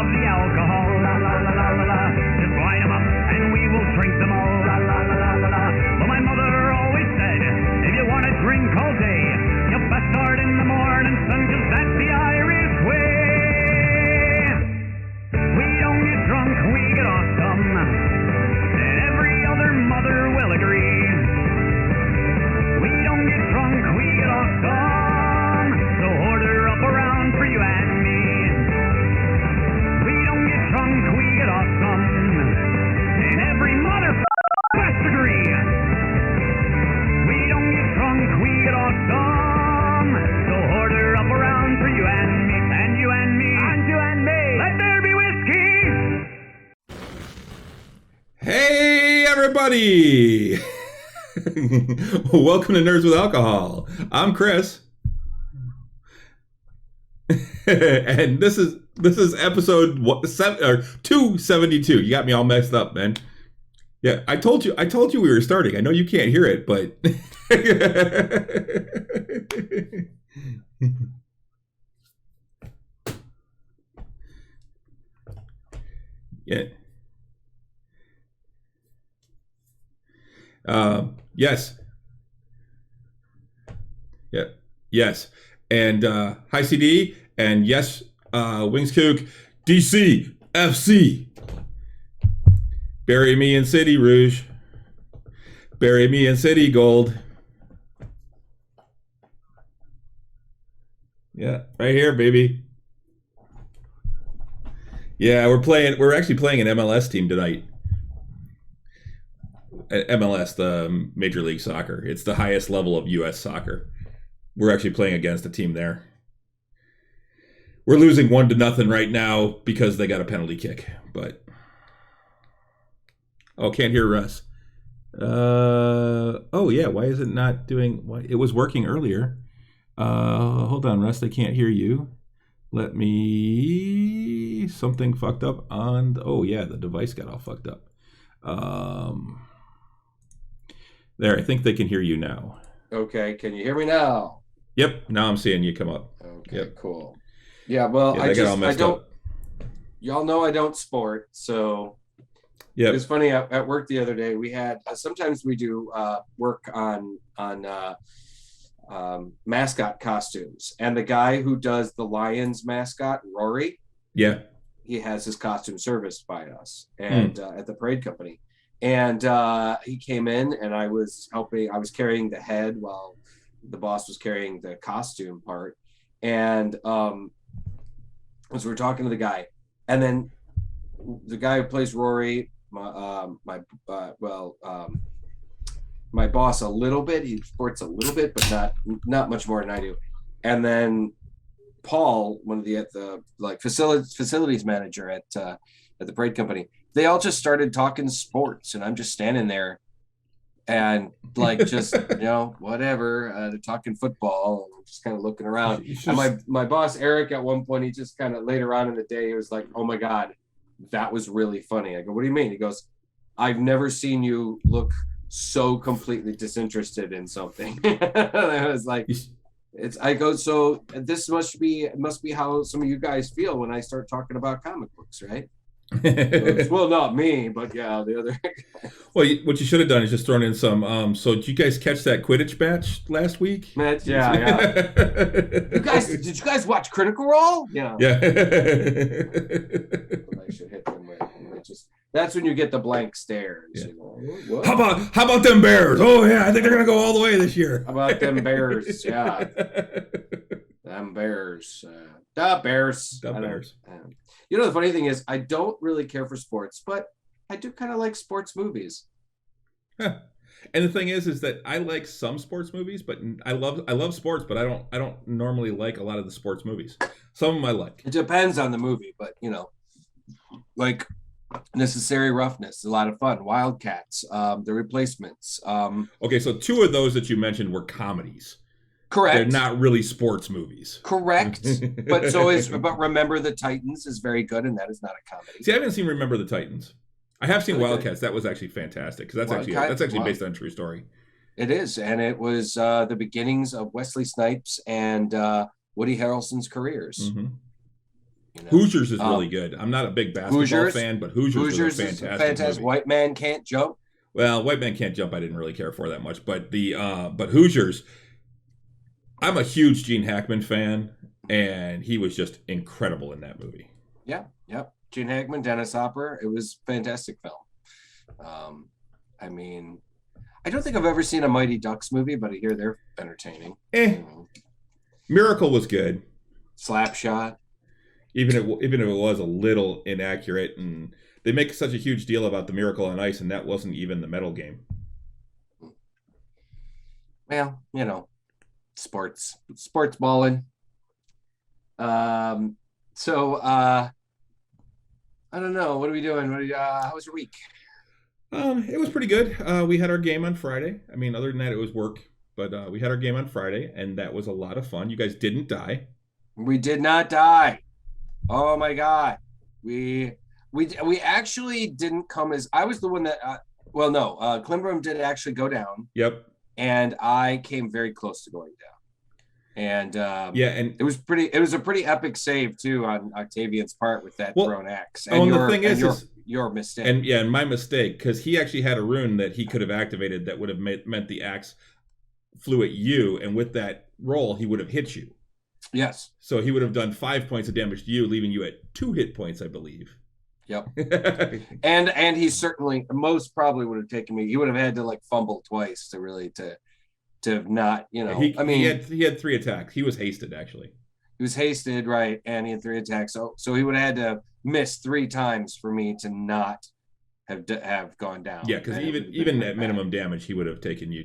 of the alcohol, la la la la la la. Just line 'em up and we will drink them all, la la la la la la. But my mother always said, if you want to drink all day, you best start in the morning, son, 'cause that's the Irish way. We don't get drunk, we get awesome, and every other mother will agree. We don't get drunk, we get awesome, so order up around for you and me. We don't get drunk, we get awesome, and every mother must agree. We don't get drunk, we get awesome, so order up around for you and me, and you and me, and you and me. Let there be whiskey. Hey, everybody! Welcome to Nerds with Alcohol. I'm Chris, and this is episode 272. You got me all messed up, man. Yeah, I told you we were starting. I know you can't hear it, but yeah. Yes. Yeah. Yes. And hi CD, and yes, Wings Kook, DC, FC. Bury me in City Rouge. Bury me in City Gold. Yeah, right here, baby. Yeah, we're actually playing an MLS team tonight. MLS, the Major League Soccer. It's the highest level of U.S. soccer. We're actually playing against a team there. We're losing 1-0 right now because they got a penalty kick. But can't hear Russ. Oh yeah, why is it not doing? It was working earlier. Hold on, Russ. I can't hear you. Let me. Something fucked up on. Oh yeah, the device got all fucked up. There, I think they can hear you now. Okay, can you hear me now? Yep, now I'm seeing you come up. Okay, yep. Cool. Yeah, well, I don't. Up. Y'all know I don't sport, so yeah. It was funny at work the other day. We had sometimes we do work on mascot costumes, and the guy who does the Lions mascot, Rory. Yeah. He has his costume serviced by us and at the parade company. And he came in, and I was carrying the head while the boss was carrying the costume part. And as we were talking to the guy, and then the guy who plays Rory, my boss a little bit. He sports a little bit, but not much more than I do. And then Paul, one of the facilities manager at the parade company, they all just started talking sports, and I'm just standing there and just whatever. They're talking football, and just kind of looking around. And my boss Eric, at one point, he just kind of later on in the day, he was like, "Oh my God, that was really funny." I go, "What do you mean?" He goes, "I've never seen you look so completely disinterested in something." I was like, so this must be how some of you guys feel when I start talking about comic books, right? Well, not me, but yeah, the other. Well, what you should have done is just thrown in some. So did you guys catch that Quidditch match last week? Yeah. Did you guys watch Critical Role? Yeah. Yeah. I should hit them with. That's when you get the blank stares. Yeah. You know, how about them Bears? Oh yeah, I think they're gonna go all the way this year. How about them Bears? Yeah. Them Bears. The Bears. You know, the funny thing is, I don't really care for sports, but I do kind of like sports movies. Huh. And the thing is that I like some sports movies, but I love sports, but I don't normally like a lot of the sports movies. Some of them I like. It depends on the movie, but like Necessary Roughness, a lot of fun. Wildcats, The Replacements. Okay, so two of those that you mentioned were comedies. Correct. They're not really sports movies. Correct. But Remember the Titans is very good, and that is not a comedy. See, I haven't seen Remember the Titans. I have seen Wildcats. That was actually fantastic because that's actually based on a true story. It is, and it was the beginnings of Wesley Snipes and Woody Harrelson's careers. Mm-hmm. You know? Hoosiers is really good. I'm not a big basketball fan, but Hoosiers is a fantastic movie. White Man Can't Jump. Well, White Man Can't Jump I didn't really care for that much, but but Hoosiers, I'm a huge Gene Hackman fan, and he was just incredible in that movie. Yeah, yep. Gene Hackman, Dennis Hopper. It was a fantastic film. I mean, I don't think I've ever seen a Mighty Ducks movie, but I hear they're entertaining. Miracle was good. Slapshot. Even if it was a little inaccurate, and they make such a huge deal about the Miracle on Ice, and that wasn't even the medal game. Well, you know, sports balling. So I don't know. What are we doing? How was your week? It was pretty good. We had our game on Friday. I mean, other than that, it was work. But we had our game on Friday, and that was a lot of fun. You guys didn't die. We did not die. Oh my God. We actually didn't come as I was the one that. Klimbram did actually go down. Yep. And I came very close to going down. And and it was a pretty epic save too on Octavian's part with that thrown axe. And the thing is your mistake. And my mistake, because he actually had a rune that he could have activated that would have meant the axe flew at you, and with that roll he would have hit you. Yes. So he would have done 5 points of damage to you, leaving you at 2 hit points, I believe. Yep. and he certainly most probably would have taken me. He would have had to like fumble twice to really to not, you know. He had 3 attacks. He was hasted, actually. He was hasted, right, and he had 3 attacks. So he would have had to miss 3 times for me to not have gone down. Yeah, because even at minimum damage, he would have taken you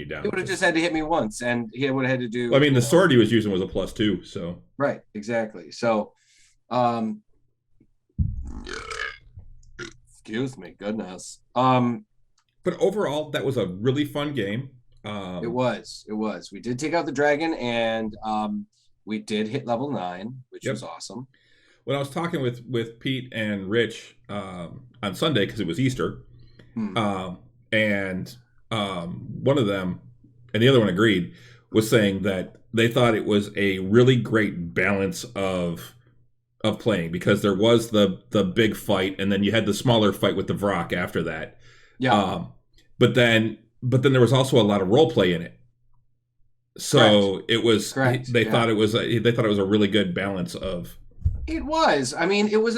down. He would have just had to hit me once, and he would have had to do. Well, I mean, the sword he was using was a +2, so. Right, exactly. So, excuse me, goodness. But overall, that was a really fun game. It was. We did take out the dragon, and we did hit level 9, which was awesome. When I was talking with Pete and Rich on Sunday, because it was Easter, and one of them, and the other one agreed, was saying that they thought it was a really great balance of playing, because there was the big fight, and then you had the smaller fight with the Vrock after that. Yeah. But then there was also a lot of role play in it. So Correct. It was. Correct. They thought it was a really good balance of. It was. I mean, it was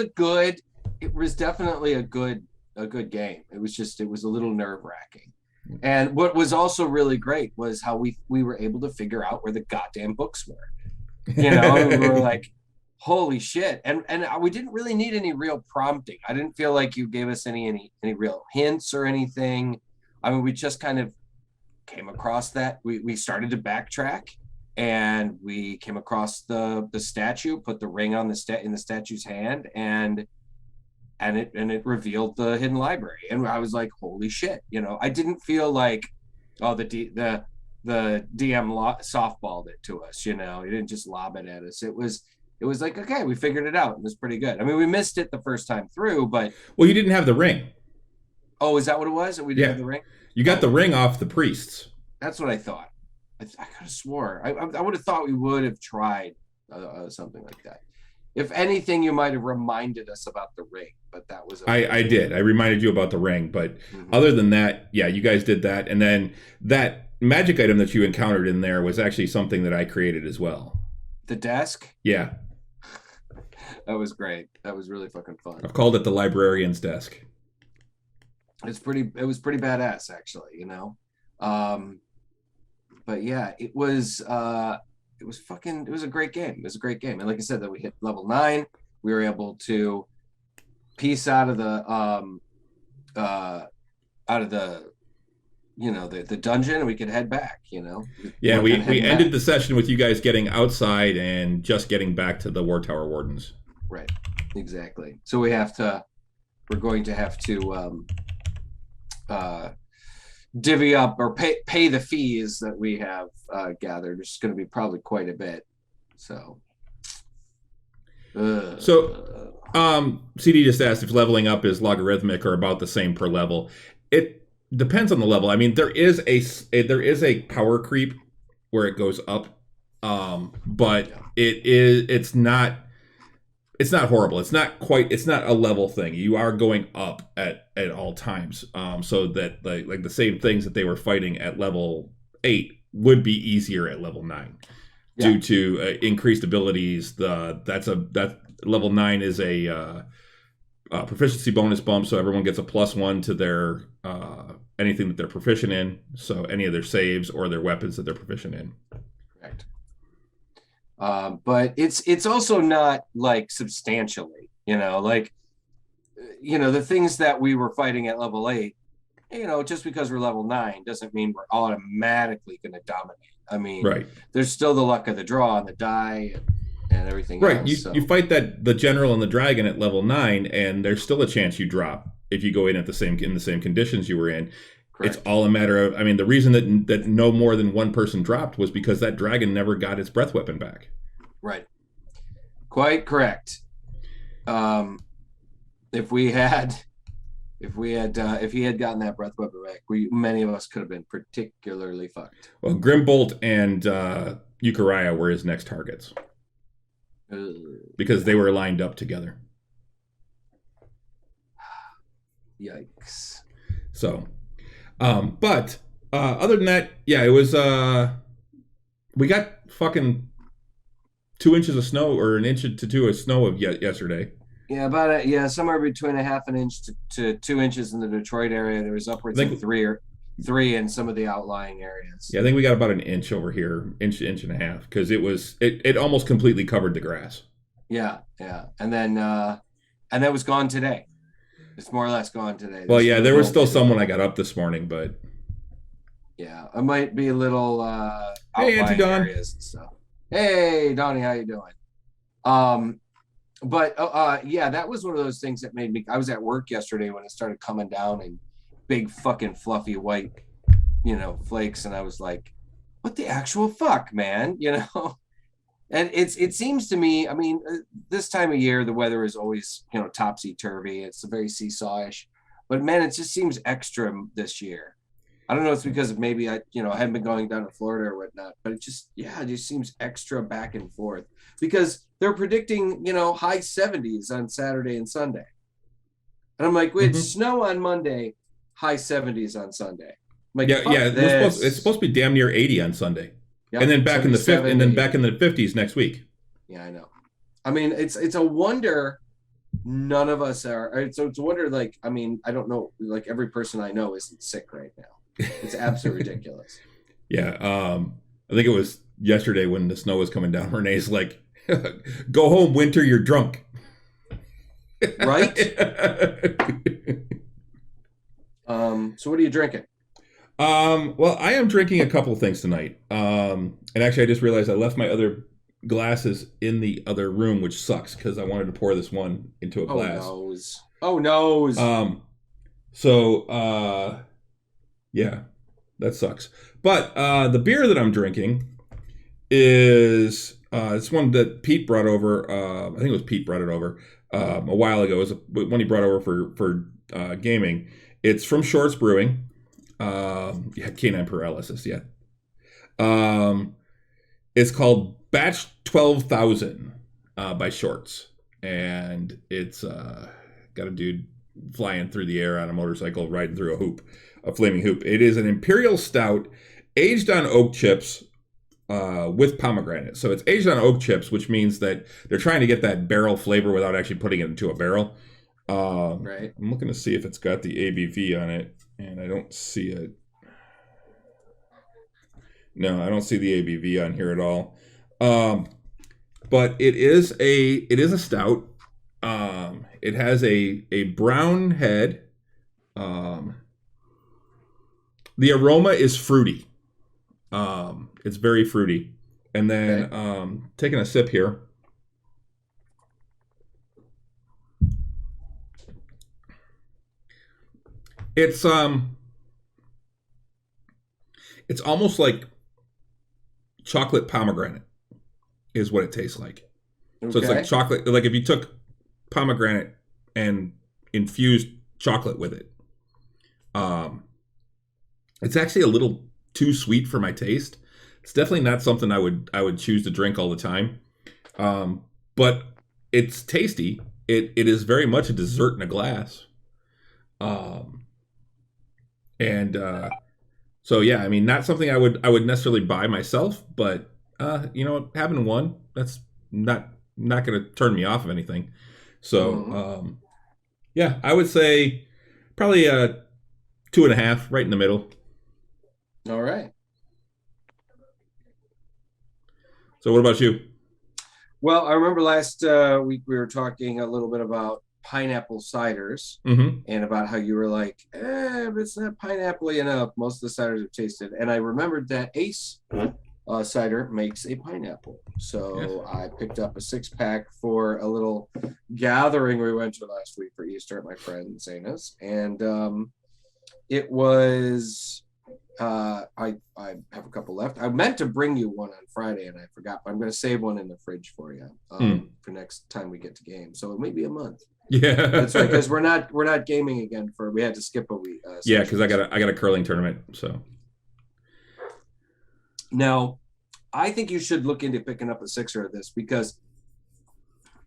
definitely a good game. It was a little nerve-wracking. And what was also really great was how we were able to figure out where the goddamn books were. You know, we were like, holy shit. And we didn't really need any real prompting. I didn't feel like you gave us any real hints or anything. I mean, we just kind of came across that. We started to backtrack, and we came across the statue, put the ring on in the statue's hand, and it revealed the hidden library. And I was like, holy shit. You know, I didn't feel like, oh, the DM softballed it to us, you know. He didn't just lob it at us. It was like, okay, we figured it out. It was pretty good. I mean, we missed it the first time through, but Well, you didn't have the ring. Oh, is that what it was? We didn't have the ring? You got the ring off the priests. That's what I thought. I could have swore. I would have thought we would have tried something like that. If anything, you might have reminded us about the ring, but that was. I did. I reminded you about the ring, but other than that, yeah, you guys did that, and then that magic item that you encountered in there was actually something that I created as well. The desk? Yeah. That was great. That was really fucking fun. I've called it the librarian's desk. It was pretty badass, actually, you know. But yeah, it was a great game. It was a great game. And like I said, that we hit level 9, we were able to piece out of the you know, the dungeon, and we could head back, you know. Yeah, we ended the session with you guys getting outside and just getting back to the War Tower Wardens. Right. Exactly. So we're going to have to divvy up or pay the fees that we have gathered. It's going to be probably quite a bit. So CD just asked if leveling up is logarithmic or about the same per level. It depends on the level. I mean, there is a power creep where it goes up, but it's not it's not horrible. It's not a level thing. You are going up at all times. So that like the same things that they were fighting at level 8 would be easier at level 9 due to increased abilities. That level 9 is a proficiency bonus bump, so everyone gets a +1 to their anything that they're proficient in. So any of their saves or their weapons that they're proficient in. Correct. But it's also not like substantially, like, the things that we were fighting at level 8, just because we're level 9 doesn't mean we're automatically going to dominate. I mean, right. There's still the luck of the draw and the die and everything right. else. You fight the general and the dragon at level 9, and there's still a chance you drop if you go in in the same conditions you were in. Correct. It's all a matter of, I mean, the reason that no more than one person dropped was because that dragon never got its breath weapon back. Right. Quite correct. If he had gotten that breath weapon back, many of us could have been particularly fucked. Well, Grimbolt and Euchariah were his next targets because they were lined up together. Yikes. So, but other than that, yeah, it was. We got fucking 2 inches of snow, or 1 inch to 2 of snow yesterday. Yeah, somewhere between a half an inch to 2 inches in the Detroit area. There was upwards of three in some of the outlying areas. Yeah, I think we got about 1 inch over here, inch and a half, because it almost completely covered the grass. Yeah, and then it was gone today. It's more or less gone today. Well, yeah, there was still some when I got up this morning, but yeah, it might be a little hey, Auntie Dawn. Areas and stuff. Hey, Donnie, how you doing? But yeah, that was one of those things that made me. I was at work yesterday when it started coming down in big fucking fluffy white, flakes, and I was like, "What the actual fuck, man?" And it seems to me, I mean, this time of year the weather is always topsy turvy. It's very seesawish, but man, it just seems extra this year. I don't know. It's because maybe I haven't been going down to Florida or whatnot, but it just seems extra back and forth because they're predicting, high 70s on Saturday and Sunday. And I'm like, wait, snow on Monday, high 70s on Sunday. I'm like, it's supposed to be damn near 80 on Sunday. Yep. And then back in the 50s next week. Yeah, I know. I mean, it's a wonder none of us are. So it's a wonder, like, I mean, I don't know, like every person I know isn't sick right now. It's absolutely ridiculous. Yeah. I think it was yesterday when the snow was coming down. Renee's like, go home, Winter, you're drunk. Right? So what are you drinking? Well, I am drinking a couple of things tonight. And actually, I just realized I left my other glasses in the other room, which sucks because I wanted to pour this one into a glass. Oh, no. Yeah, that sucks. But the beer that I'm drinking is it's one that Pete brought over. I think it was Pete brought it over a while ago. It was one he brought over for gaming. It's from Shorts Brewing. Canine Paralysis. Yeah. It's called Batch 12,000 by Shorts, and it's got a dude flying through the air on a motorcycle riding through a flaming hoop. It is an imperial stout aged on oak chips with pomegranate. So it's aged on oak chips, which means that they're trying to get that barrel flavor without actually putting it into a barrel. Right. I'm looking to see if it's got the ABV on it, and I don't see it. No, I don't see the ABV on here at all. But it is a stout. It has a brown head. The aroma is fruity. It's very fruity. And then taking a sip here. It's almost like chocolate pomegranate is what it tastes like. Okay. So it's like chocolate, like if you took pomegranate and infused chocolate with it. It's actually a little too sweet for my taste. It's definitely not something I would choose to drink all the time. But it's tasty. It is very much a dessert in a glass. And so yeah, I mean, not something I would necessarily buy myself, but having one, that's not going to turn me off of anything. So yeah, I would say probably 2.5, right in the middle. All right. So what about you? Well, I remember last week we were talking a little bit about pineapple ciders and about how you were like, but it's not pineapple-y enough. Most of the ciders I've tasted. And I remembered that Ace cider makes a pineapple. So I picked up a 6-pack for a little gathering we went to last week for Easter at my friend Zana's. And it was... I have a couple left. I meant to bring you one on Friday and I forgot, but I'm going to save one in the fridge for you for next time we get to game. So it may be a month. Yeah, that's right. Because we're not gaming again we had to skip a week. Yeah, because I got a curling tournament. So now, I think you should look into picking up a 6er of this because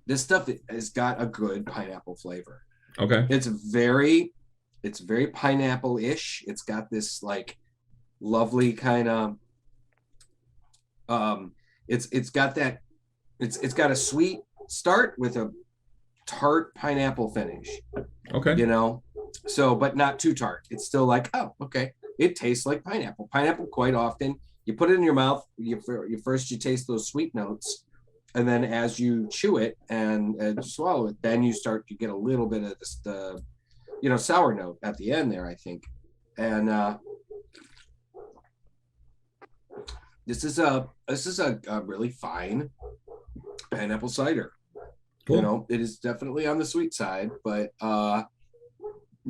this stuff has got a good pineapple flavor. Okay, it's very pineapple-ish. It's got this like lovely kind of it's got a sweet start with a tart pineapple finish. Okay. So but not too tart. It's still like, oh, okay. It tastes like pineapple. Pineapple quite often, you put it in your mouth, you taste those sweet notes, and then as you chew it and swallow it, then you get a little bit of the sour note at the end there, I think. And this is a really fine pineapple cider. Cool. It is definitely on the sweet side, but it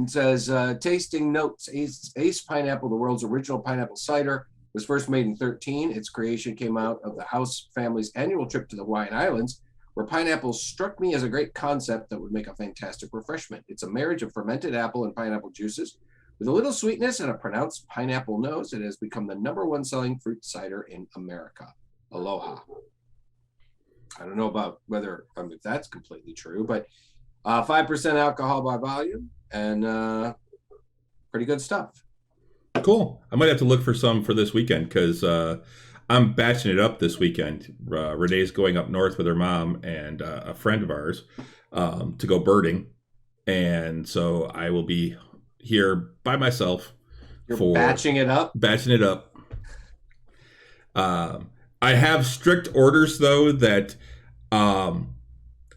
says tasting notes. Ace Pineapple, the world's original pineapple cider, was first made in 2013. Its creation came out of the House family's annual trip to the Hawaiian Islands, where pineapples struck me as a great concept that would make a fantastic refreshment. It's a marriage of fermented apple and pineapple juices. With a little sweetness and a pronounced pineapple nose, it has become the #1 selling fruit cider in America. Aloha. I don't know about if that's completely true, but 5% alcohol by volume and pretty good stuff. Cool. I might have to look for some for this weekend because I'm batching it up this weekend. Renee's going up north with her mom and a friend of ours to go birding. And so I will be here by myself. You're batching it up? Batching it up. I have strict orders, though, that I'm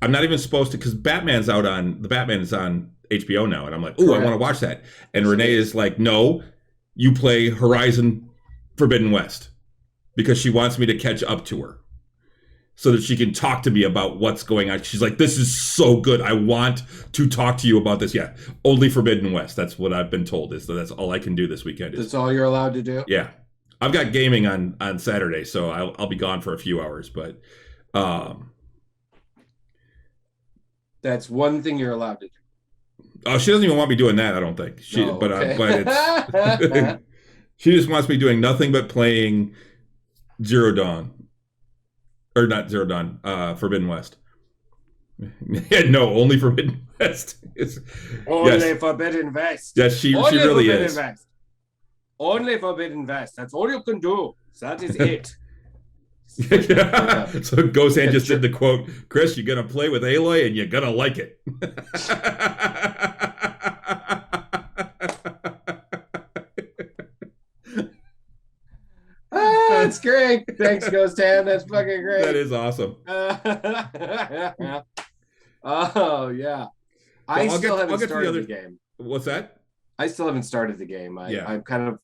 not even supposed to, because Batman is on HBO now. And I'm like, ooh, I want to watch that. And Renee is like, no, you play Horizon Forbidden West. Because she wants me to catch up to her so that she can talk to me about what's going on. She's like, this is so good. I want to talk to you about this. Yeah, only Forbidden West. That's what I've been told. That's all I can do this weekend. That's all you're allowed to do? Yeah. I've got gaming on Saturday, so I'll be gone for a few hours. But that's one thing you're allowed to do. Oh, she doesn't even want me doing that, I don't think. But it's she just wants me doing nothing but playing Zero Dawn, or not Zero Dawn, Forbidden West. No, only Forbidden West. Only Forbidden West. Yes, she really is. West. Only Forbidden West. That's all you can do. That is it. So Ghosan just did the quote, Chris, you're going to play with Aloy and you're going to like it. That's great. Thanks, Ghost Hand. That's fucking great. That is awesome. Oh yeah. I still haven't started the game. What's that? I still haven't started the game. I'm kind of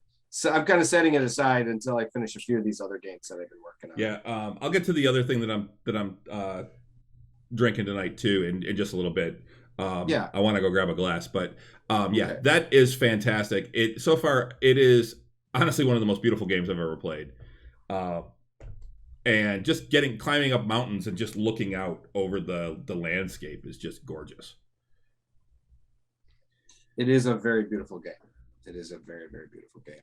setting it aside until I finish a few of these other games that I've been working on. Yeah, I'll get to the other thing that I'm drinking tonight too in just a little bit. I want to go grab a glass, but okay. That is fantastic. So far it is honestly one of the most beautiful games I've ever played. And just climbing up mountains and just looking out over the landscape is just gorgeous. It is a very beautiful game. It is a very, very beautiful game.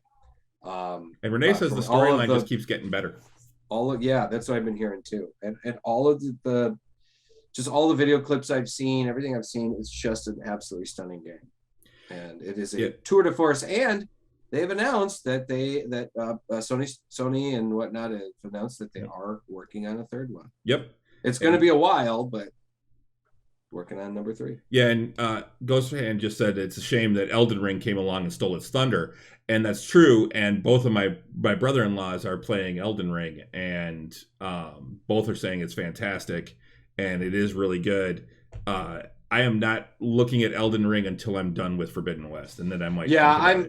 And Renee says the storyline just keeps getting better. That's what I've been hearing too. And all of the just all the video clips I've seen, everything I've seen, it's just an absolutely stunning game. And it is a tour de force. And they've announced that Sony and whatnot have announced that they are working on a third one. Yep. It's going to be a while, but working on number 3. Yeah, and Ghosthand just said it's a shame that Elden Ring came along and stole its thunder. And that's true. And both of my brother-in-laws are playing Elden Ring, and both are saying it's fantastic, and it is really good. I am not looking at Elden Ring until I'm done with Forbidden West, and then I might. Yeah,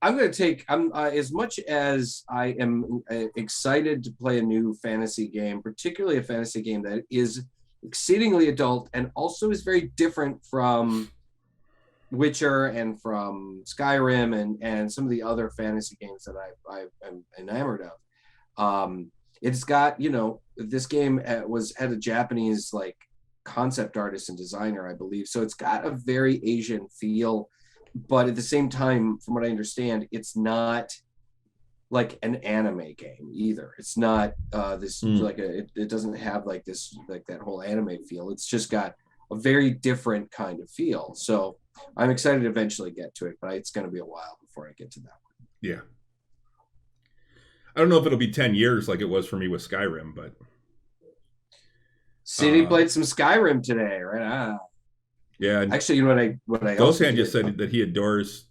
I'm going to take. As much as I am excited to play a new fantasy game, particularly a fantasy game that is exceedingly adult and also is very different from Witcher and from Skyrim and some of the other fantasy games that I'm enamored of. It's got, this game had a Japanese like concept artist and designer, I believe. So it's got a very Asian feel, but at the same time, from what I understand, it's not like an anime game either. It's not it doesn't have like this, like that whole anime feel. It's just got a very different kind of feel. So I'm excited to eventually get to it, but it's going to be a while before I get to that one. Yeah. I don't know if it'll be 10 years like it was for me with Skyrim, but CD played some Skyrim today, right? Yeah. Actually, you know what I Ghosthand just said that she adores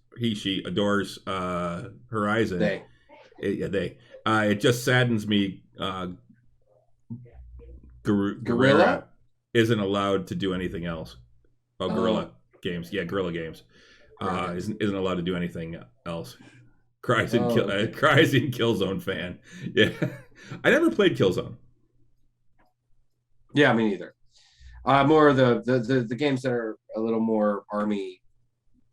Horizon. They. It just saddens me. Guerrilla isn't allowed to do anything else. Guerrilla Games. Yeah, Guerrilla Games. Isn't allowed to do anything else. Cries in Killzone fan. Yeah. I never played Killzone. Yeah, me neither. More of the games that are a little more army,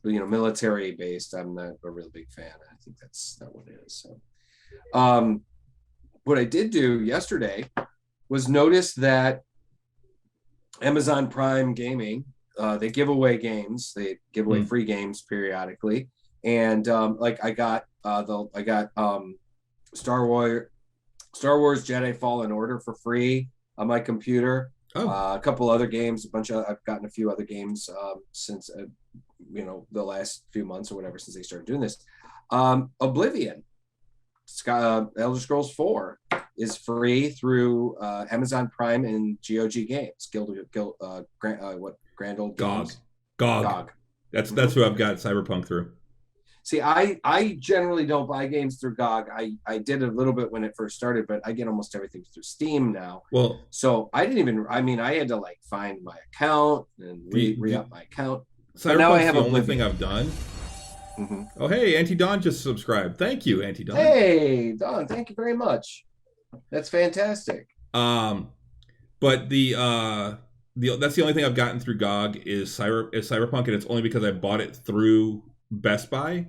military based. I'm not a real big fan. I think that's not what it is. So, what I did do yesterday was notice that Amazon Prime Gaming, they give away games. They give away free games periodically, and I got Star Wars Jedi Fallen Order for free on my computer. A couple other games, I've gotten a few other games since the last few months or whatever, since they started doing this. Oblivion, Elder Scrolls 4 is free through Amazon Prime and GOG Games, Grand Old Games. GOG. That's who I've got Cyberpunk through. See, I generally don't buy games through GOG. I did a little bit when it first started, but I get almost everything through Steam now. Well, so I had to like find my account and re-up my account. Cyberpunk's now I have the only thing I've done. Mm-hmm. Oh, hey, Auntie Dawn just subscribed. Thank you, Auntie Dawn. Hey, Dawn, thank you very much. That's fantastic. But that's the only thing I've gotten through GOG is Cyberpunk, and it's only because I bought it through Best Buy.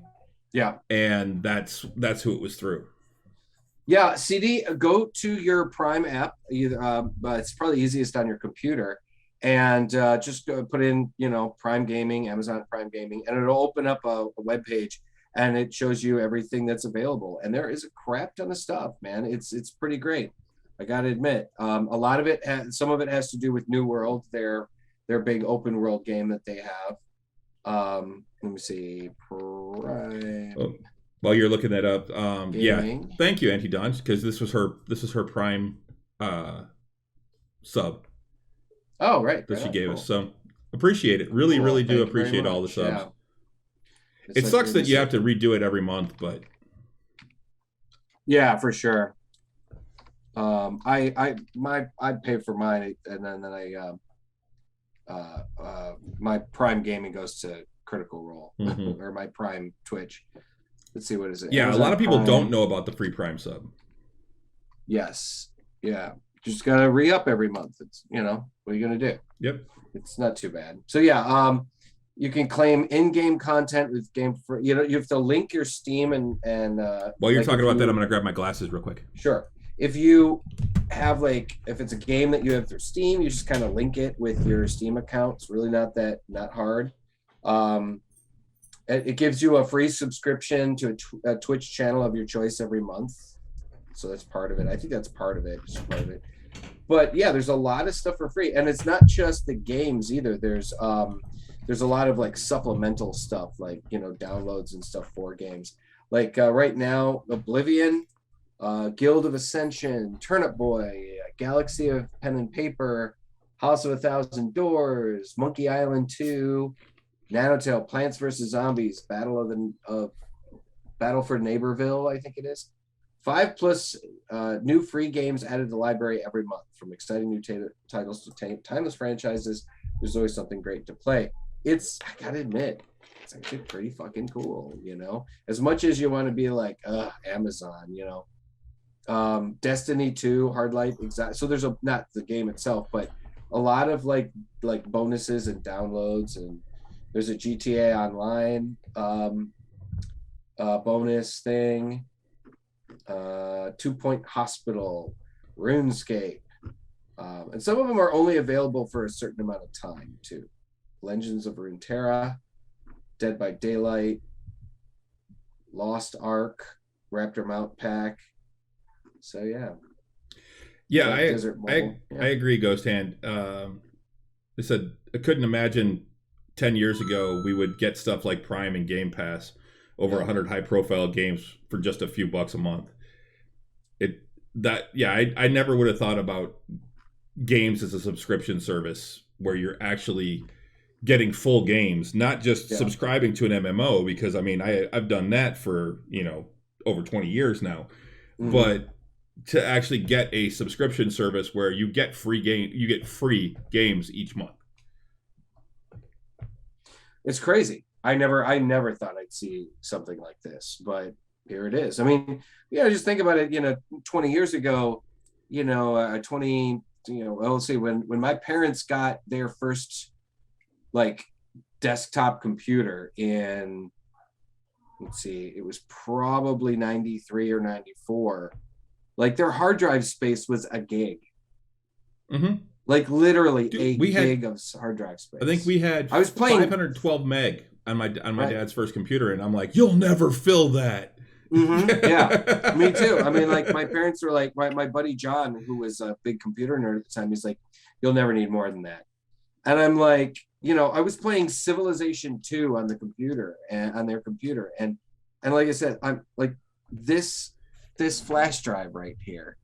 Yeah. And that's who it was through. Yeah, CD, go to your Prime app. It's probably easiest on your computer. And just put in, Prime Gaming, Amazon Prime Gaming, and it'll open up a web page, and it shows you everything that's available. And there is a crap ton of stuff, man. It's pretty great. I got to admit, a lot of it, some of it has to do with New World, their big open world game that they have. Let me see, Prime. Oh, while you're looking that up, yeah, thank you, Auntie Dawn, because this was her Prime sub. Oh, right. That she gave us. So appreciate it. Really do appreciate all the subs. Yeah. It sucks that you have to redo it every month, but yeah, for sure. I pay for mine, and then my Prime Gaming goes to Critical Role, or my Prime Twitch. Let's see, what is it? Yeah, Amazon a lot of people don't know about the free Prime sub. Yes. Yeah. Just gotta re-up every month. It's what are you gonna do? Yep. It's not too bad. So yeah, you can claim in-game content with game for you have to link your Steam and while you're talking about that, I'm gonna grab my glasses real quick. Sure. If you have if it's a game that you have through Steam, you just kind of link it with your Steam account. It's really not hard. It gives you a free subscription to a Twitch channel of your choice every month. So that's part of it. I think that's part of it. Just part of it. But yeah, there's a lot of stuff for free, and it's not just the games either. There's a lot of like supplemental stuff, like downloads and stuff for games. Like right now, Oblivion, Guild of Ascension, Turnip Boy, Galaxy of Pen and Paper, House of a Thousand Doors, Monkey Island 2, Nanotale, Plants vs. Zombies, Battle for Neighborville, I think it is. 5+ new free games added to the library every month, from exciting new titles to timeless franchises. There's always something great to play. I gotta admit, it's actually pretty fucking cool, As much as you want to be like, Amazon, Destiny 2, Hardlight, exactly. So there's not the game itself, but a lot of like bonuses and downloads, and there's a GTA Online bonus thing. 2 Point Hospital, RuneScape, and some of them are only available for a certain amount of time too. Legends of Runeterra, Dead by Daylight, Lost Ark, Raptor Mount Pack. So yeah, I agree, Ghost Hand. I said I couldn't imagine 10 years ago we would get stuff like Prime and Game Pass, over 100 high-profile games for just a few bucks a month. I never would have thought about games as a subscription service where you're actually getting full games, not just subscribing to an MMO, because I've done that for over 20 years now, but to actually get a subscription service where you get free games each month. It's crazy. I never thought I'd see something like this, but here it is. Just think about it, 20 years ago, let's see, when my parents got their first like desktop computer in, it was probably 93 or 94. Like their hard drive space was a gig. Mm-hmm. Like literally gig of hard drive space. I think we had I was playing 512 meg on my dad's first computer, and I'm like, you'll never fill that. Mm-hmm. Yeah, me too. Like my parents were like, my buddy John, who was a big computer nerd at the time, he's like, you'll never need more than that. And I'm like, I was playing Civilization 2 on the computer and on their computer, and like I said, I'm like, this flash drive right here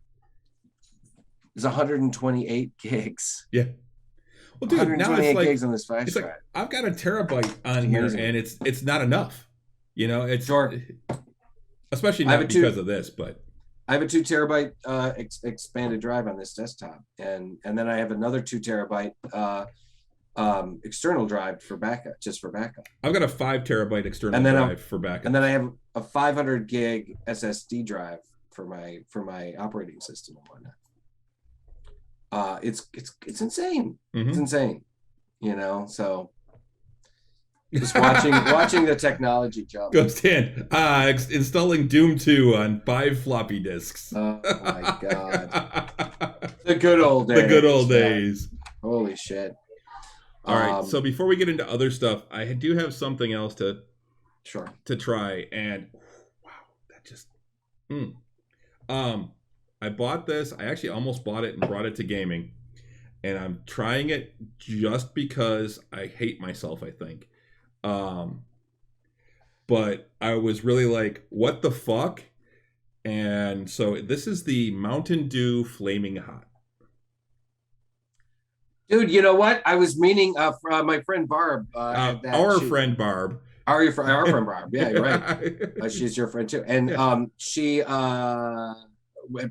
is 128 gigs. Yeah. Well, dude, now it's like gigs on this flash drive. Like, I've got a terabyte on here, and it's not enough. It's sure. Especially not because of this, but I have a 2 terabyte expanded drive on this desktop, and then I have another 2 terabyte external drive for backup, just for backup. I've got a 5 terabyte external drive for backup, and then I have a 500 gig SSD drive for my operating system and whatnot. It's insane. Mm-hmm. It's insane. So just watching the technology jump. Ghost Hand, installing Doom 2 on 5 floppy disks. Oh my god. The good old days. The good old days. Holy shit. All right, so before we get into other stuff, I do have something else to try, and wow, that just I bought this. I actually almost bought it and brought it to gaming, and I'm trying it just because I hate myself, I think. But I was really like, what the fuck? And so this is the Mountain Dew Flaming Hot. Dude, you know what? I was meaning for my friend Barb. Our friend Barb. Our friend Barb. Yeah, you're right. She's your friend too. And she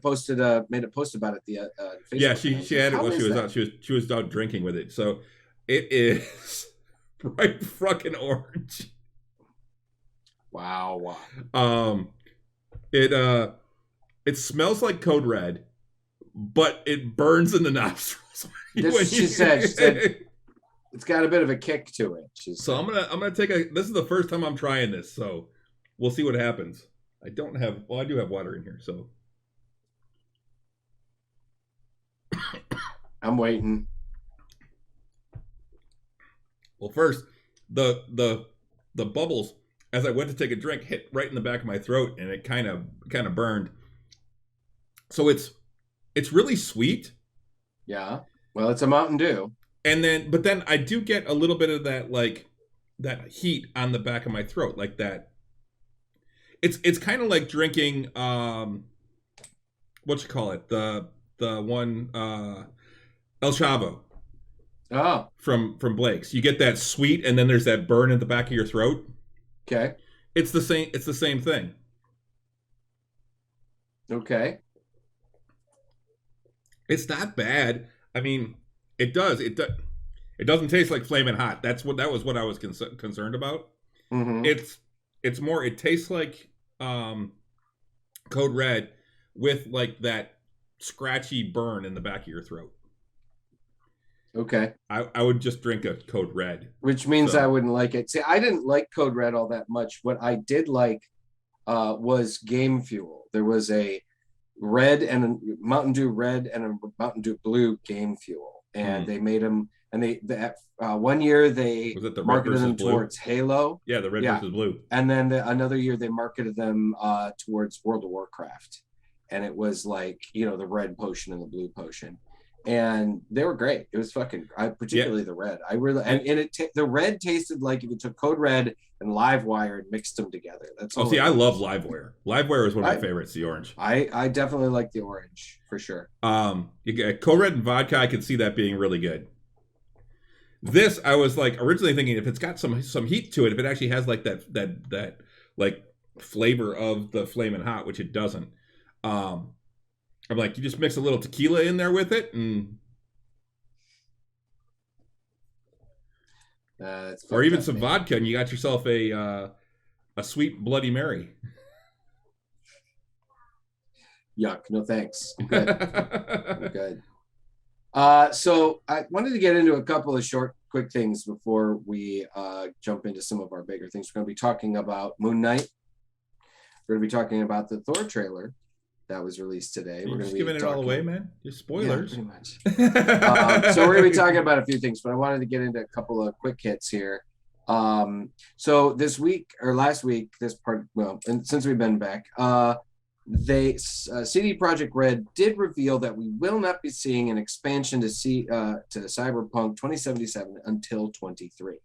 posted made a post about it. The Facebook. Yeah, she had it while she was out. She was out drinking with it. So it is bright fucking orange. Wow. It smells like Code Red, but it burns in the nostrils. She said it's got a bit of a kick to it. I'm gonna take this is the first time I'm trying this, so we'll see what happens. I do have water in here, so I'm waiting. Well, first the bubbles as I went to take a drink hit right in the back of my throat, and it kind of burned. So it's really sweet, Yeah. Well, it's a Mountain Dew. But then I do get a little bit of that, like, that heat on the back of my throat, like that. It's kind of like drinking, what you call it, the one, El Chavo Oh, from Blake's. You get that sweet, and then there's that burn at the back of your throat. okay. It's the same. It's the same thing. Okay. It's not bad. I mean, it does. It doesn't taste like flaming hot. That was what I was concerned about. Mm-hmm. It's more. It tastes like Code Red with like that scratchy burn in the back of your throat. Okay. I would just drink a Code Red, Which means I wouldn't like it. See, I didn't like Code Red all that much. What I did like was Game Fuel. There was a red and a Mountain Dew Red and a Mountain Dew Blue Game Fuel, and they made them. And they 1 year they marketed them towards Halo. Yeah, the red versus blue. And then another year they marketed them towards World of Warcraft, and it was like, you know, the red potion and the blue potion, and they were great. It was fucking, particularly the red. I really the red tasted like if you took Code Red and Livewire and mixed them together. That's all. See, I love Livewire. Livewire is one of my favorites. The orange. I definitely like the orange for sure. You get Code Red and vodka. I could see that being really good. This, I was like originally thinking if it's got some heat to it, if it actually has like that like flavor of the flaming hot, which it doesn't. I'm like, you just mix a little tequila in there with it, and or even some vodka, and you got yourself a sweet Bloody Mary. Yuck! No thanks. I'm good. I'm good. So I wanted to get into a couple of quick things before we jump into some of our bigger things. We're going to be talking about Moon Knight. We're going to be talking about the Thor trailer that was released today. We're just giving it all away, man. Just spoilers. Yeah, pretty much. So we're going to be talking about a few things, but I wanted to get into a couple of quick hits here. So this week or last week, and since we've been back, CD Projekt Red did reveal that we will not be seeing an expansion to Cyberpunk 2077 until 23.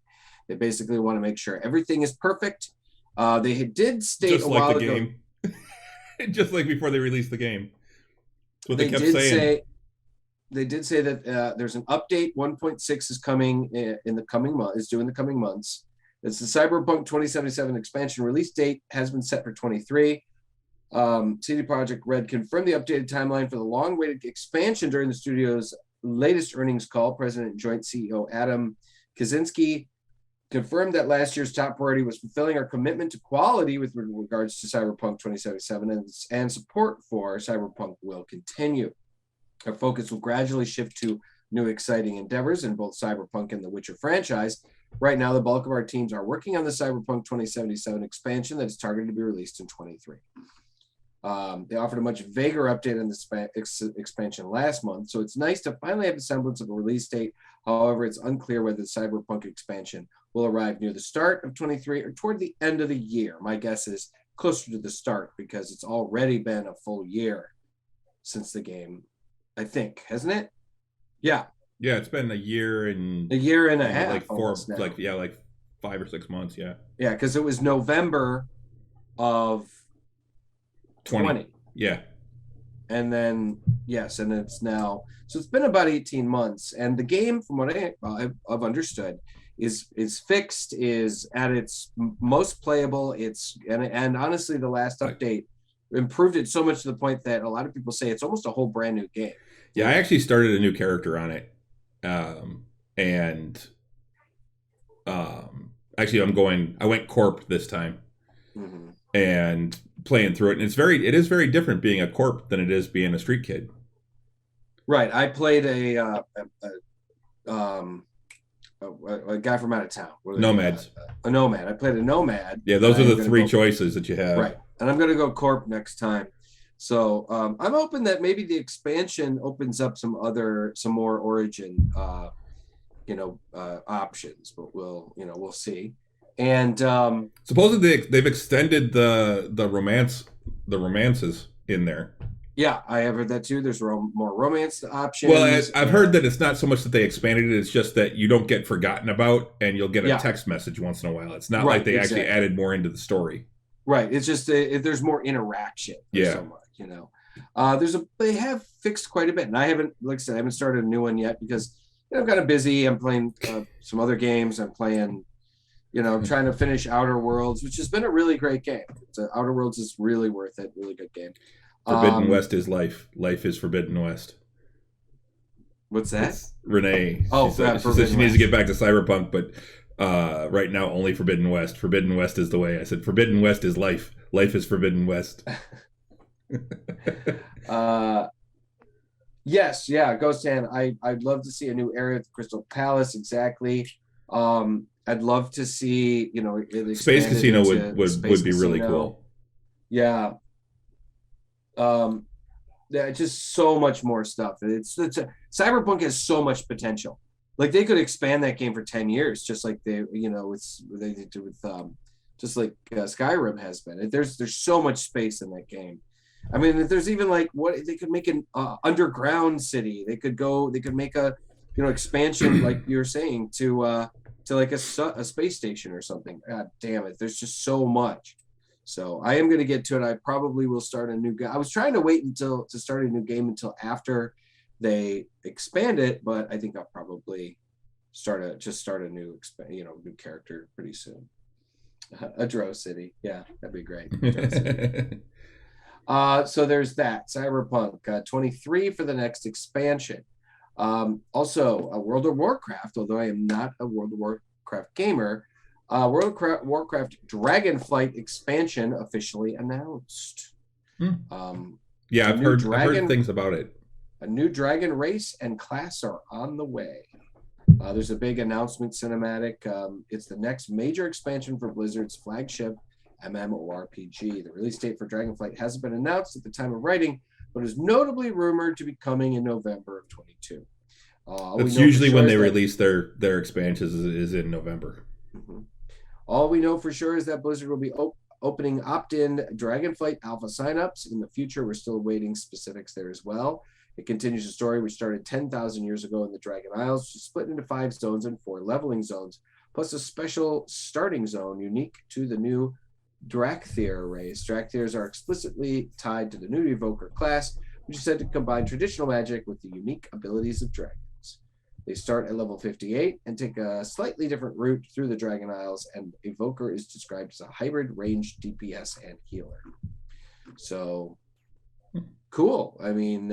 They basically want to make sure everything is perfect. They did state just a like while the ago, game, just like before they released the game. That's what they kept did saying. They did say that there's an update. 1.6 is coming in the coming month. Is due in the coming months. It's the Cyberpunk 2077 expansion release date has been set for 23. CD Projekt Red confirmed the updated timeline for the long-awaited expansion during the studio's latest earnings call. President and Joint CEO Adam Kaczynski confirmed that last year's top priority was fulfilling our commitment to quality with regards to Cyberpunk 2077, and support for Cyberpunk will continue. Our focus will gradually shift to new exciting endeavors in both Cyberpunk and the Witcher franchise. Right now, the bulk of our teams are working on the Cyberpunk 2077 expansion that is targeted to be released in 23. They offered a much vaguer update on the expansion last month, so it's nice to finally have a semblance of a release date. However, it's unclear whether the Cyberpunk expansion will arrive near the start of 23 or toward the end of the year. My guess is closer to the start because it's already been a full year since the game, I think, hasn't it? Yeah. Yeah, it's been a year and a half, like 5 or 6 months. Yeah. Yeah, because it was November of 20. Yeah. And then, yes, and it's now, so it's been about 18 months. And the game, from what I've understood, is fixed, is at its most playable. And honestly, the last update improved it so much to the point that a lot of people say it's almost a whole brand new game. Yeah, I actually started a new character on it. Actually, I went Corp this time. Mm-hmm. And playing through it, and it is very different being a corp than it is being a street kid. Right. I played a guy from out of town. Nomads. A nomad. I played a nomad. Yeah, those are the three choices that you have. Right. And I'm going to go corp next time. So I'm hoping that maybe the expansion opens up some more origin, options, but we'll see. And supposedly they've extended the romances in there. Yeah, I have heard that too. There's more romance options. Well, I've heard that it's not so much that they expanded it; it's just that you don't get forgotten about, and you'll get a text message once in a while. It's not like they actually added more into the story. Right. It's just there's more interaction. So much, they have fixed quite a bit, and I haven't, like I said, I haven't started a new one yet because I'm kind of busy. I'm playing some other games. I'm playing, I'm trying to finish Outer Worlds, which has been a really great game. Outer Worlds is really worth it. Really good game. Forbidden West is life. Life is Forbidden West. What's that? It's Renee. Oh, she said she needs to get back to Cyberpunk, but right now only Forbidden West. Forbidden West is the way. I said Forbidden West is life. Life is Forbidden West. Yes, yeah, Ghost Hand. I'd love to see a new area of the Crystal Palace. Exactly. I'd love to see, Space Casino would be really cool. Yeah. Yeah, just so much more stuff. Cyberpunk has so much potential. Like they could expand that game for 10 years, just like they did with just like Skyrim has been. There's so much space in that game. I mean, there's even like what they could make an underground city. They could make a expansion like you're saying to like a space station or something. God damn it, there's just so much. So I am going to get to it. I probably will start a new game. I was trying to wait to start a new game until after they expand it, but I think I'll probably start a new new character pretty soon. A Drow City, yeah, that'd be great. So there's that. Cyberpunk 23 for the next expansion. Also, a World of Warcraft, although I am not a World of Warcraft gamer. World of Warcraft Dragonflight expansion officially announced. Yeah, I've heard things about it. A new dragon race and class are on the way. There's a big announcement cinematic. It's the next major expansion for Blizzard's flagship MMORPG. The release date for Dragonflight hasn't been announced at the time of writing, but is notably rumored to be coming in November of 22. That's usually when they release their expansions is in November. Mm-hmm. All we know for sure is that Blizzard will be opening opt-in Dragonflight alpha signups in the future. We're still awaiting specifics there as well. It continues a story which started 10,000 years ago in the Dragon Isles, which is split into 5 zones and 4 leveling zones, plus a special starting zone unique to the new Drakthir race. Drakthairs are explicitly tied to the new Evoker class, which is said to combine traditional magic with the unique abilities of dragons. They start at level 58 and take a slightly different route through the Dragon Isles, and Evoker is described as a hybrid ranged DPS and healer. So cool. I mean,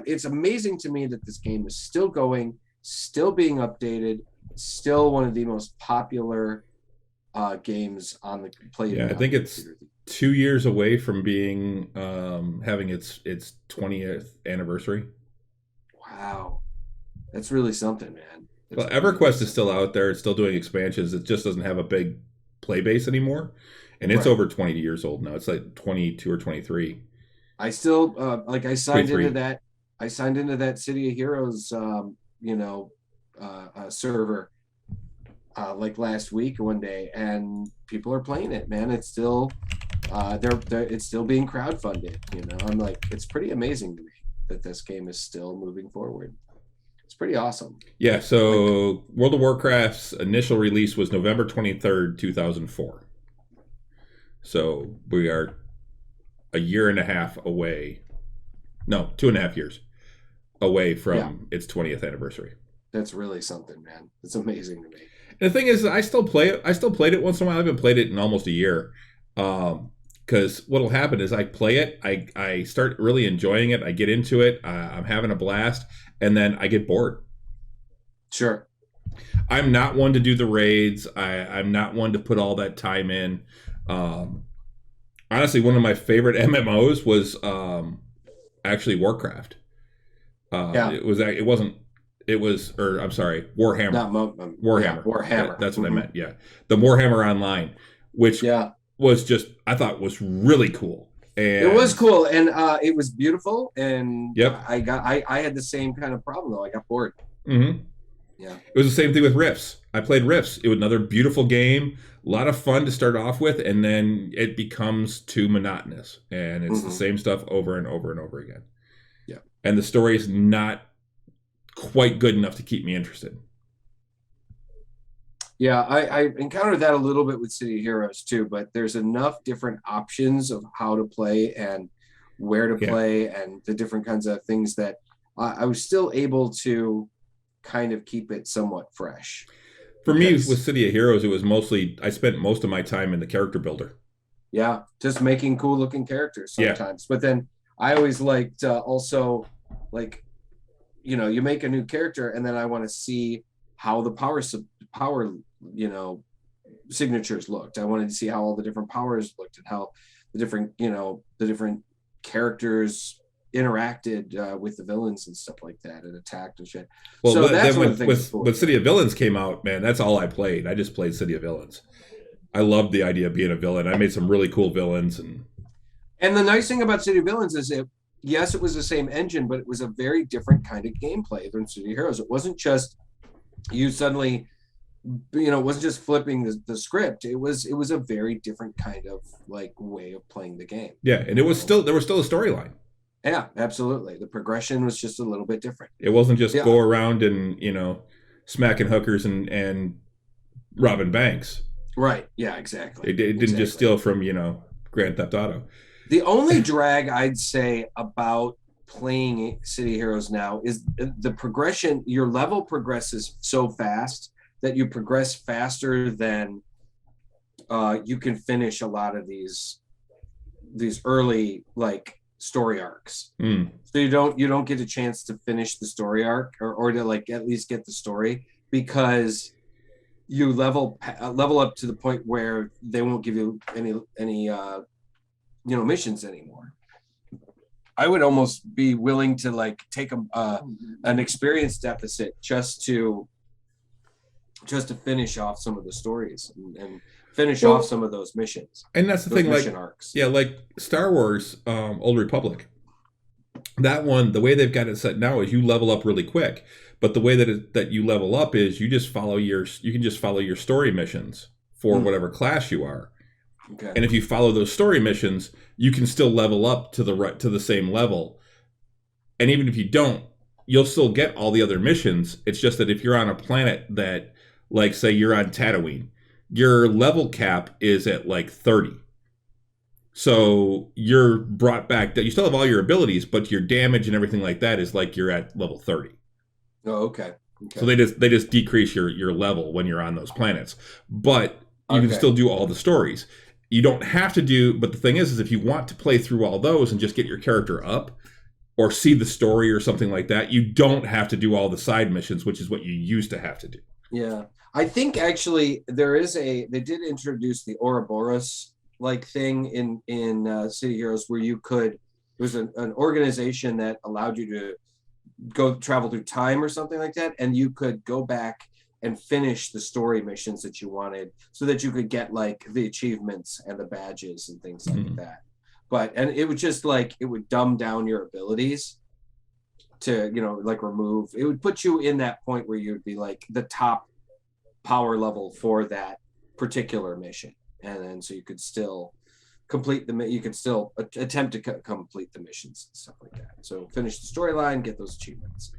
it's amazing to me that this game is still going, still being updated, still one of the most popular games on the play. Yeah, I think it's 2 years away from being having its 20th anniversary. Wow. That's really something, man. Well, EverQuest is still out there. It's still doing expansions. It just doesn't have a big play base anymore. And it's over 20 years old now. It's like 22 or 23. I still, I signed into that. I signed into that City of Heroes, server like last week one day, and people are playing it, man. It's still, it's still being crowdfunded. I'm like, it's pretty amazing to me that this game is still moving forward. It's pretty awesome. Yeah, so World of Warcraft's initial release was November 23rd, 2004. So we are a year and a half away. No, 2.5 years away from its 20th anniversary. That's really something, man. It's amazing to me. And the thing is, I still play it. I still played it once in a while. I haven't played it in almost a year. Because what'll happen is I play it, I start really enjoying it, I get into it, I'm having a blast, and then I get bored. Sure. I'm not one to do the raids. I'm not one to put all that time in. Honestly, one of my favorite MMOs was actually Warcraft. Warhammer. Warhammer. That's what I meant. Yeah, the Warhammer Online, which was just, I thought was really cool. And it was cool, and it was beautiful, and yep. I had the same kind of problem though. I got bored. Mm-hmm. Yeah, it was the same thing with Rifts. I played Rifts. It was another beautiful game, a lot of fun to start off with, and then it becomes too monotonous, and it's the same stuff over and over and over again. Yeah, and the story is not quite good enough to keep me interested. Yeah, I encountered that a little bit with City of Heroes too, but there's enough different options of how to play and where to play and the different kinds of things that I was still able to kind of keep it somewhat fresh. For me, with City of Heroes, it was mostly, I spent most of my time in the character builder. Yeah, just making cool looking characters sometimes. But then I always liked also, like, you know, you make a new character and then I want to see how the power you know, signatures looked. I wanted to see how all the different powers looked and how the different, you know, the different characters interacted with the villains and stuff like that and attacked and shit. Well, so that's then when when City of Villains came out, man, that's all I played. I just played City of Villains. I loved the idea of being a villain. I made some really cool villains. And the nice thing about City of Villains is it was the same engine, but it was a very different kind of gameplay than City of Heroes. It wasn't just you suddenly, you know, it wasn't just flipping the script. It was a very different kind of like way of playing the game. Yeah, and there was still a storyline. Yeah, absolutely. The progression was just a little bit different. It wasn't just go around and, you know, smacking hookers and robbing banks. Right. Yeah, exactly. It didn't just steal from, you know, Grand Theft Auto. The only drag I'd say about playing City Heroes now is the progression. Your level progresses so fast that you progress faster than you can finish a lot of these early like story arcs. So you don't get a chance to finish the story arc or to like at least get the story because you level up to the point where they won't give you any you know, missions anymore. I would almost be willing to like take an experience deficit just to finish off some of the stories and finish off some of those missions. And that's the thing, like arcs. Yeah, like Star Wars, Old Republic. That one, the way they've got it set now is you level up really quick. But the way that you level up is you can just follow your story missions for whatever class you are. Okay. And if you follow those story missions, you can still level up to the same level. And even if you don't, you'll still get all the other missions. It's just that if you're on a planet that, like, say you're on Tatooine, your level cap is at like 30. So you're brought back that you still have all your abilities, but your damage and everything like that is like you're at level 30. Oh, okay. So they just decrease your level when you're on those planets. But you can still do all the stories. You don't have to do, but the thing is if you want to play through all those and just get your character up or see the story or something like that, you don't have to do all the side missions, which is what you used to have to do. Yeah. I think actually they did introduce the Ouroboros like thing in City Heroes where you could, it was an organization that allowed you to go travel through time or something like that. And you could go back and finish the story missions that you wanted so that you could get like the achievements and the badges and things like that. And it would just like, it would dumb down your abilities to, you know, like remove, it would put you in that point where you'd be like the top power level for that particular mission. And then so you could still attempt to complete the missions and stuff like that. So finish the storyline, get those achievements.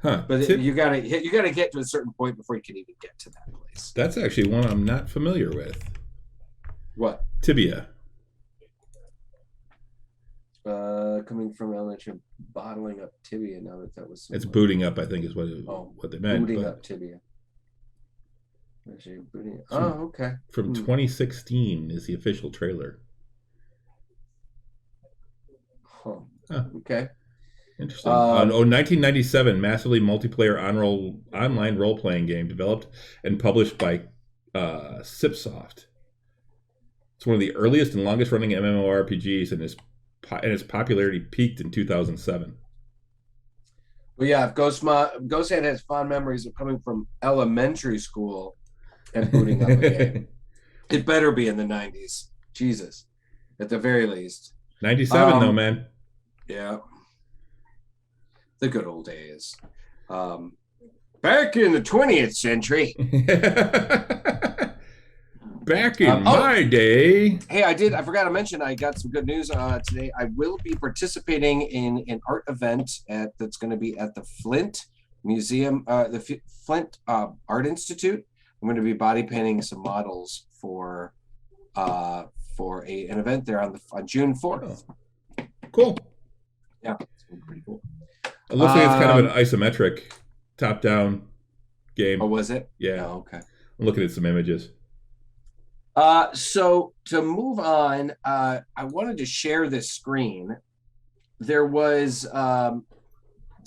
Huh. But you gotta get to a certain point before you can even get to that place. That's actually one I'm not familiar with. What? Tibia. Coming from elementary, bottling up tibia. Now that was it's booting up, I think, is what they meant. Booting up tibia. Okay. From 2016 is the official trailer. Huh. Okay. Interesting. 1997, massively multiplayer online role-playing game developed and published by Cipsoft. It's one of the earliest and longest-running MMORPGs, and its popularity peaked in 2007. Well, yeah, if Ghosthead has fond memories of coming from elementary school and booting up a game, it better be in the 90s. Jesus, at the very least. 97, though, man. Yeah. The good old days. Back in the 20th century. Back in my day. Hey, I forgot to mention, I got some good news today. I will be participating in an art event that's going to be at the Flint Museum, the Flint Art Institute. I'm going to be body painting some models for an event there on June 4th. Oh, cool. Yeah, it's going to be pretty cool. It looks like it's kind of an isometric top-down game. Oh, was it? Yeah. Oh, okay. I'm looking at some images. So to move on, I wanted to share this screen. There was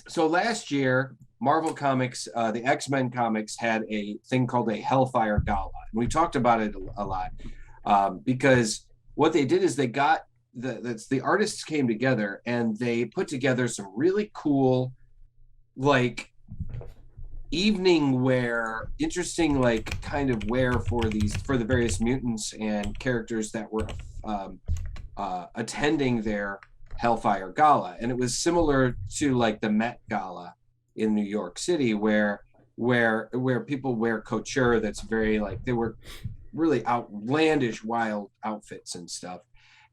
so last year, Marvel Comics, the X-Men comics had a thing called a Hellfire Gala, and we talked about it a lot because what they did is they got the artists came together and they put together some really cool, like, evening wear, interesting, like, kind of wear for the various mutants and characters that were attending their Hellfire Gala. And it was similar to like the Met Gala in New York City, where people wear couture that's very, like, they were really outlandish, wild outfits and stuff.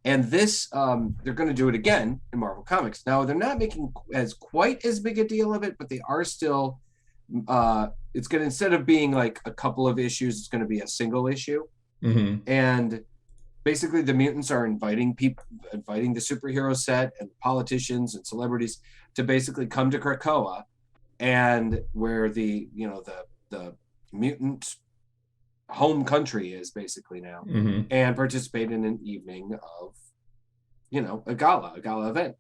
And this, they're going to do it again in Marvel Comics. Now, they're not making quite as big a deal of it, but they are still. It's going to, instead of being like a couple of issues, it's going to be a single issue. Mm-hmm. And basically the mutants are inviting the superhero set and politicians and celebrities to basically come to Krakoa, and where the mutant home country is basically now, Mm-hmm. and participate in an evening of, a gala event.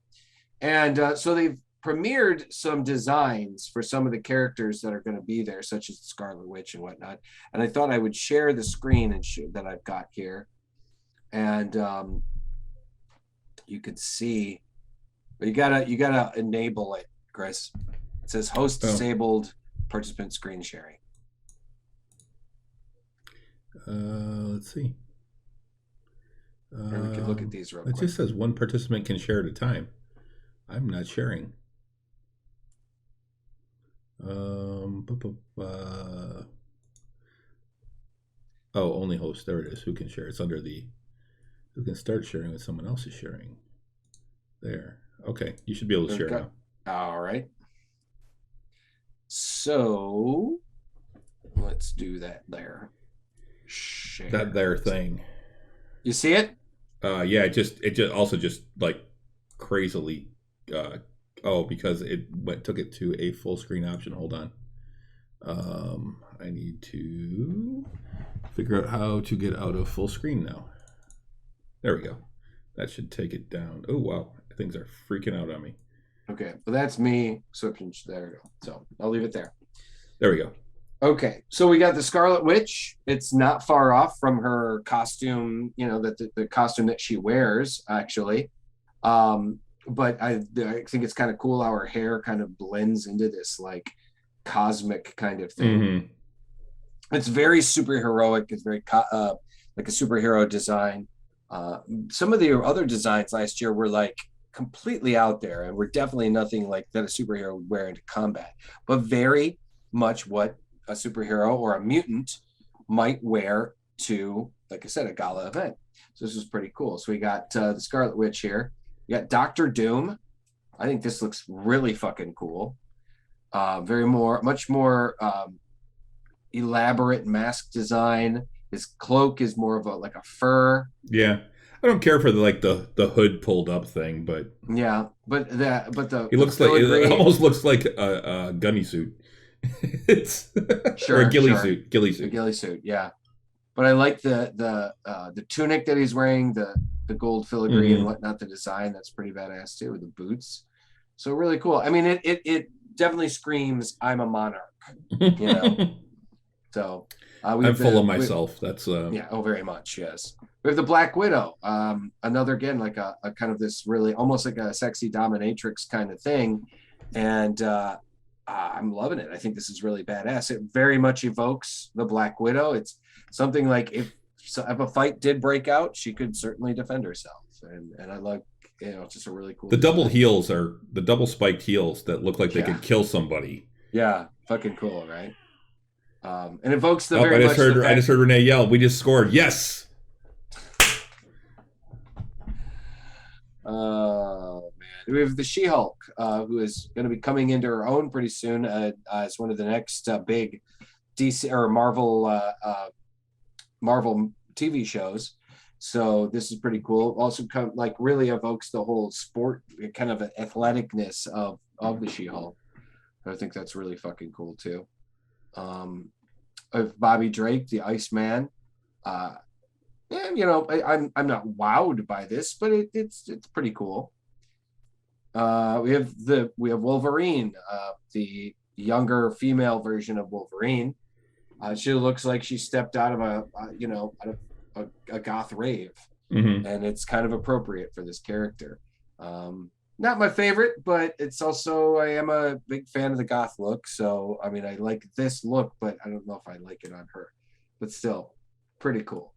And so they've premiered some designs for some of the characters that are going to be there, such as the Scarlet Witch and whatnot. And I thought I would share the screen that I've got here, and you could see. But you gotta enable it, Chris. It says host disabled participant screen sharing. Let's see. Or we could look at these real quick. It just says one participant can share at a time. I'm not sharing. Only host. There it is. Who can share? It's under who can start sharing when someone else is sharing. There. Okay. You should be able to share now. All right. So let's do that there. Share. That there thing. You see it? Yeah, it just also like crazily because it took it to a full screen option. Hold on. I need to figure out how to get out of full screen now. There we go. That should take it down. Oh, wow. Things are freaking out on me. Okay. Well, that's me switching. There we go. So I'll leave it there. There we go. Okay. So we got the Scarlet Witch. It's not far off from her costume, the costume that she wears, actually. But I think it's kind of cool how her hair kind of blends into this, like, cosmic kind of thing. Mm-hmm. It's very superheroic. It's very like a superhero design. Some of the other designs last year were like completely out there, and were definitely nothing like that a superhero would wear into combat, but very much what a superhero or a mutant might wear to, like I said, a gala event. So this is pretty cool. So we got the Scarlet Witch here. We got Dr. Doom. I think this looks really fucking cool. Much more elaborate mask design. His cloak is more of a fur. Yeah, I don't care for the hood pulled up thing, but yeah, but he looks like it almost looks like a gunny suit. It's sure, or a ghillie suit. A ghillie suit, yeah. But I like the tunic that he's wearing, the gold filigree Mm-hmm. and whatnot. The design, that's pretty badass too, with the boots. So really cool. I mean, it definitely screams I'm a monarch, So I'm full of myself. That's very much, yes. We have the Black Widow, another, again, like a kind of this really almost like a sexy dominatrix kind of thing, and I'm loving it. I think this is really badass. It very much evokes the Black Widow. It's something like if a fight did break out, she could certainly defend herself, and I like, it's just a really cool. The double heels are the double spiked heels that look like they could kill somebody. Yeah, fucking cool, right? And evokes the Oh, very much the I just heard Renee yell. We just scored. Yes. Man, we have the She-Hulk, who is going to be coming into her own pretty soon as one of the next big DC or Marvel TV shows. So this is pretty cool. Also, like really evokes the whole sport kind of athleticness of the She-Hulk. I think that's really fucking cool too. Of Bobby Drake, the Iceman. And I'm not wowed by this, but it's pretty cool. We have Wolverine, the younger female version of Wolverine. She looks like she stepped out of a goth rave, and it's kind of appropriate for this character. Not my favorite, but it's also, I am a big fan of the goth look. So, I mean, I like this look, but I don't know if I like it on her. But still, pretty cool.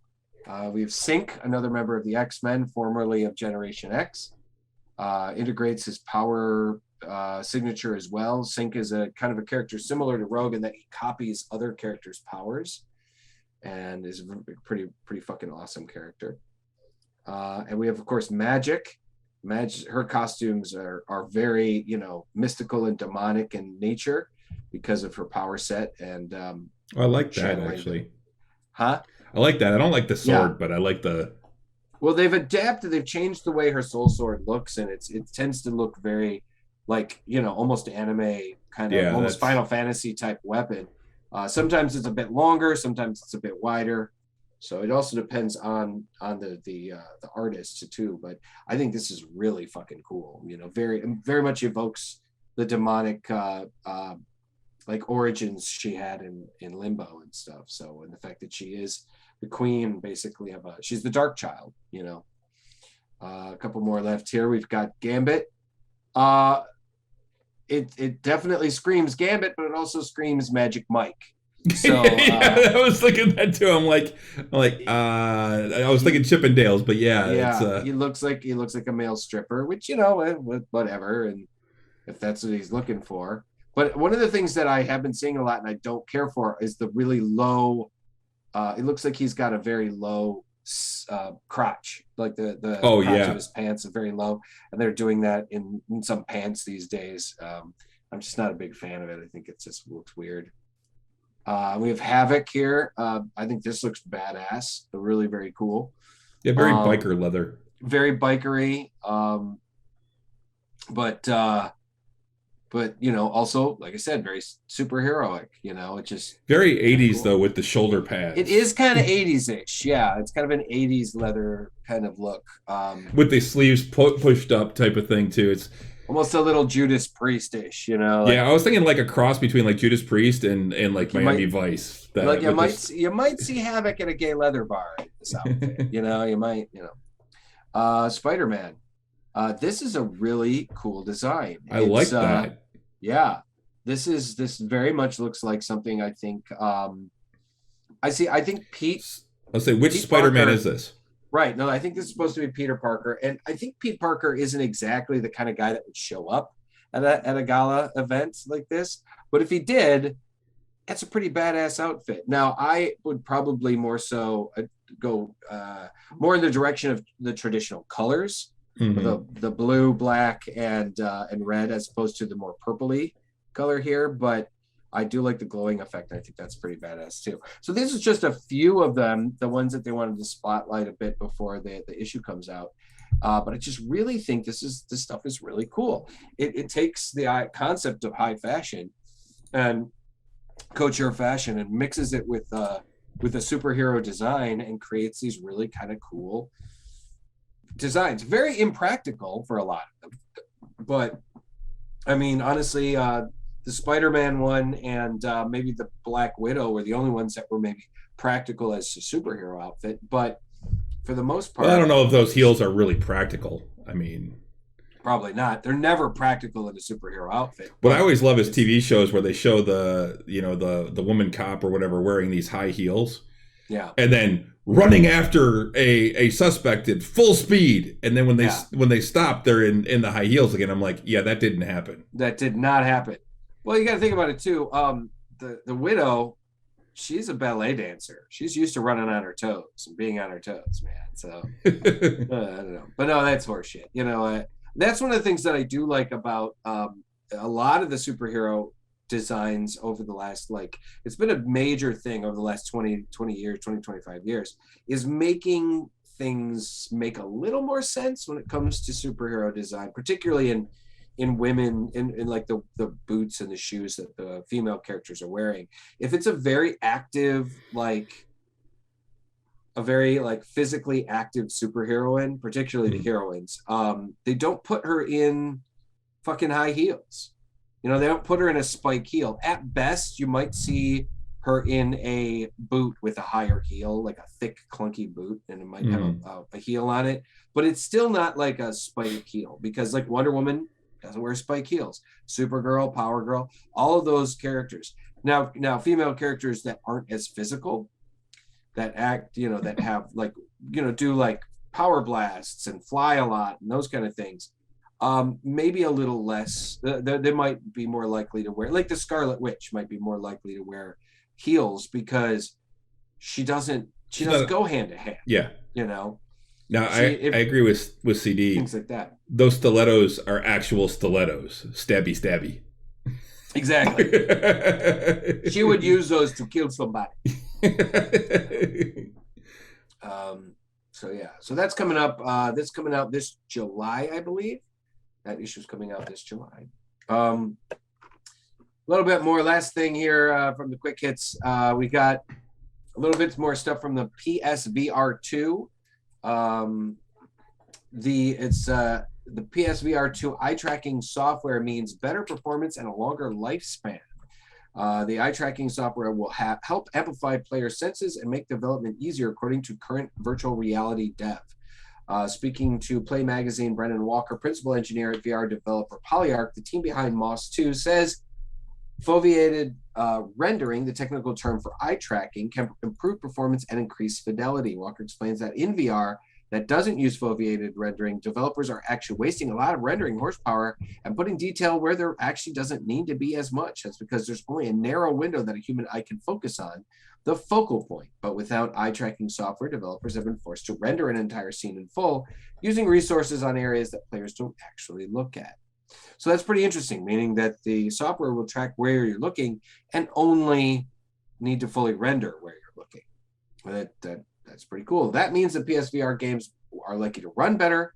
We have Sync, another member of the X-Men, formerly of Generation X. Integrates his power signature as well. Sync is a kind of a character similar to Rogue in that he copies other characters' powers and is a pretty fucking awesome character. And we have, of course, Magic. Her costumes are very, mystical and demonic in nature because of her power set. And I like that, actually. Huh? I like that. I don't like the sword, but I like the... Well, they've changed the way her soul sword looks, and it tends to look very like, almost anime, kind of almost Final Fantasy type weapon. Sometimes it's a bit longer, sometimes it's a bit wider. So it also depends on the artist too. But I think this is really fucking cool. Very, very much evokes the demonic like origins she had in Limbo and stuff. So, and the fact that she is the queen, basically she's the Dark Child. A couple more left here. We've got Gambit. It definitely screams Gambit, but it also screams Magic Mike. So I was thinking that too. I was thinking Chippendales, but he looks like a male stripper, which whatever, and if that's what he's looking for. But one of the things that I have been seeing a lot and I don't care for is the really low. It looks like he's got a very low crotch, like the crotch of his pants is very low, and they're doing that in some pants these days. I'm just not a big fan of it. I think it just looks weird. We have Havoc here. I think this looks badass. They're really very cool. Yeah, very biker leather. Very bikery. But also, like I said, very superheroic. It's just very 80s cool. Though, with the shoulder pads. It is kind of 80s-ish. Yeah, it's kind of an 80s leather kind of look. With the sleeves pushed up type of thing too. It's almost a little Judas Priest-ish, I was thinking like a cross between like Judas Priest and like Miami Vice. You might see Havoc at a gay leather bar in this outfit. You might. Spider-Man. This is a really cool design. I like that. Yeah, this very much looks like something I think. I think Pete. I'll say which Spider-Man is this? Right. No, I think this is supposed to be Peter Parker. And I think Pete Parker isn't exactly the kind of guy that would show up at a gala event like this. But if he did, that's a pretty badass outfit. Now, I would probably more so go more in the direction of the traditional colors, the blue, black, and red, as opposed to the more purpley color here. But I do like the glowing effect. I think that's pretty badass too. So this is just a few of them, the ones that they wanted to spotlight a bit before the issue comes out. But I just really think this stuff is really cool. It takes the concept of high fashion and couture fashion and mixes it with a superhero design and creates these really kind of cool designs. Very impractical for a lot of them. But I mean, honestly, the Spider-Man one and maybe the Black Widow were the only ones that were maybe practical as a superhero outfit. But for the most part, I don't know if those heels are really practical. I mean, probably not. They're never practical in a superhero outfit. What I always love is TV shows where they show the woman cop or whatever wearing these high heels. Yeah. And then running after a suspect at full speed, and then when they stop, they're in the high heels again. I'm like, yeah, that didn't happen. That did not happen. Well, you got to think about it too. The widow, she's a ballet dancer. She's used to running on her toes and being on her toes, man. So I don't know, but no, that's horseshit. That's one of the things that I do like about a lot of the superhero designs over the last, like, it's been a major thing over the last 20 years, 25 years, is making things make a little more sense when it comes to superhero design, particularly in women, in like the boots and the shoes that the female characters are wearing. If it's a very active, like a very like physically active superheroine, particularly the heroines, they don't put her in fucking high heels. They don't put her in a spike heel. At best, you might see her in a boot with a higher heel, like a thick, clunky boot, and it might have a heel on it. But it's still not like a spike heel, because like Wonder Woman doesn't wear spike heels. Supergirl, Power Girl, all of those characters. Now female characters that aren't as physical, that act, that have like, do like power blasts and fly a lot and those kind of things. Maybe a little less. They might be more likely to wear, like the Scarlet Witch might be more likely to wear heels, because she doesn't go hand to hand. Yeah. Now I agree with CD. Things like that. Those stilettos are actual stilettos. Stabby. Exactly. She would use those to kill somebody. So that's coming up. That's coming out this July, I believe. That issue's coming out this July. A little bit more. Last thing here from the quick hits. We got a little bit more stuff from the PSVR 2. The PSVR 2 eye tracking software means better performance and a longer lifespan. The eye tracking software will help amplify player senses and make development easier, according to current virtual reality dev. Speaking to Play Magazine, Brendan Walker, principal engineer at VR developer Polyarc, the team behind Moss 2, says foveated rendering, the technical term for eye tracking, can improve performance and increase fidelity. Walker explains that in VR that doesn't use foveated rendering, developers are actually wasting a lot of rendering horsepower and putting detail where there actually doesn't need to be as much. That's because there's only a narrow window that a human eye can focus on, the focal point. But without eye tracking software, developers have been forced to render an entire scene in full, using resources on areas that players don't actually look at. So that's pretty interesting, meaning that the software will track where you're looking and only need to fully render where you're looking. That's pretty cool. That means that PSVR games are likely to run better,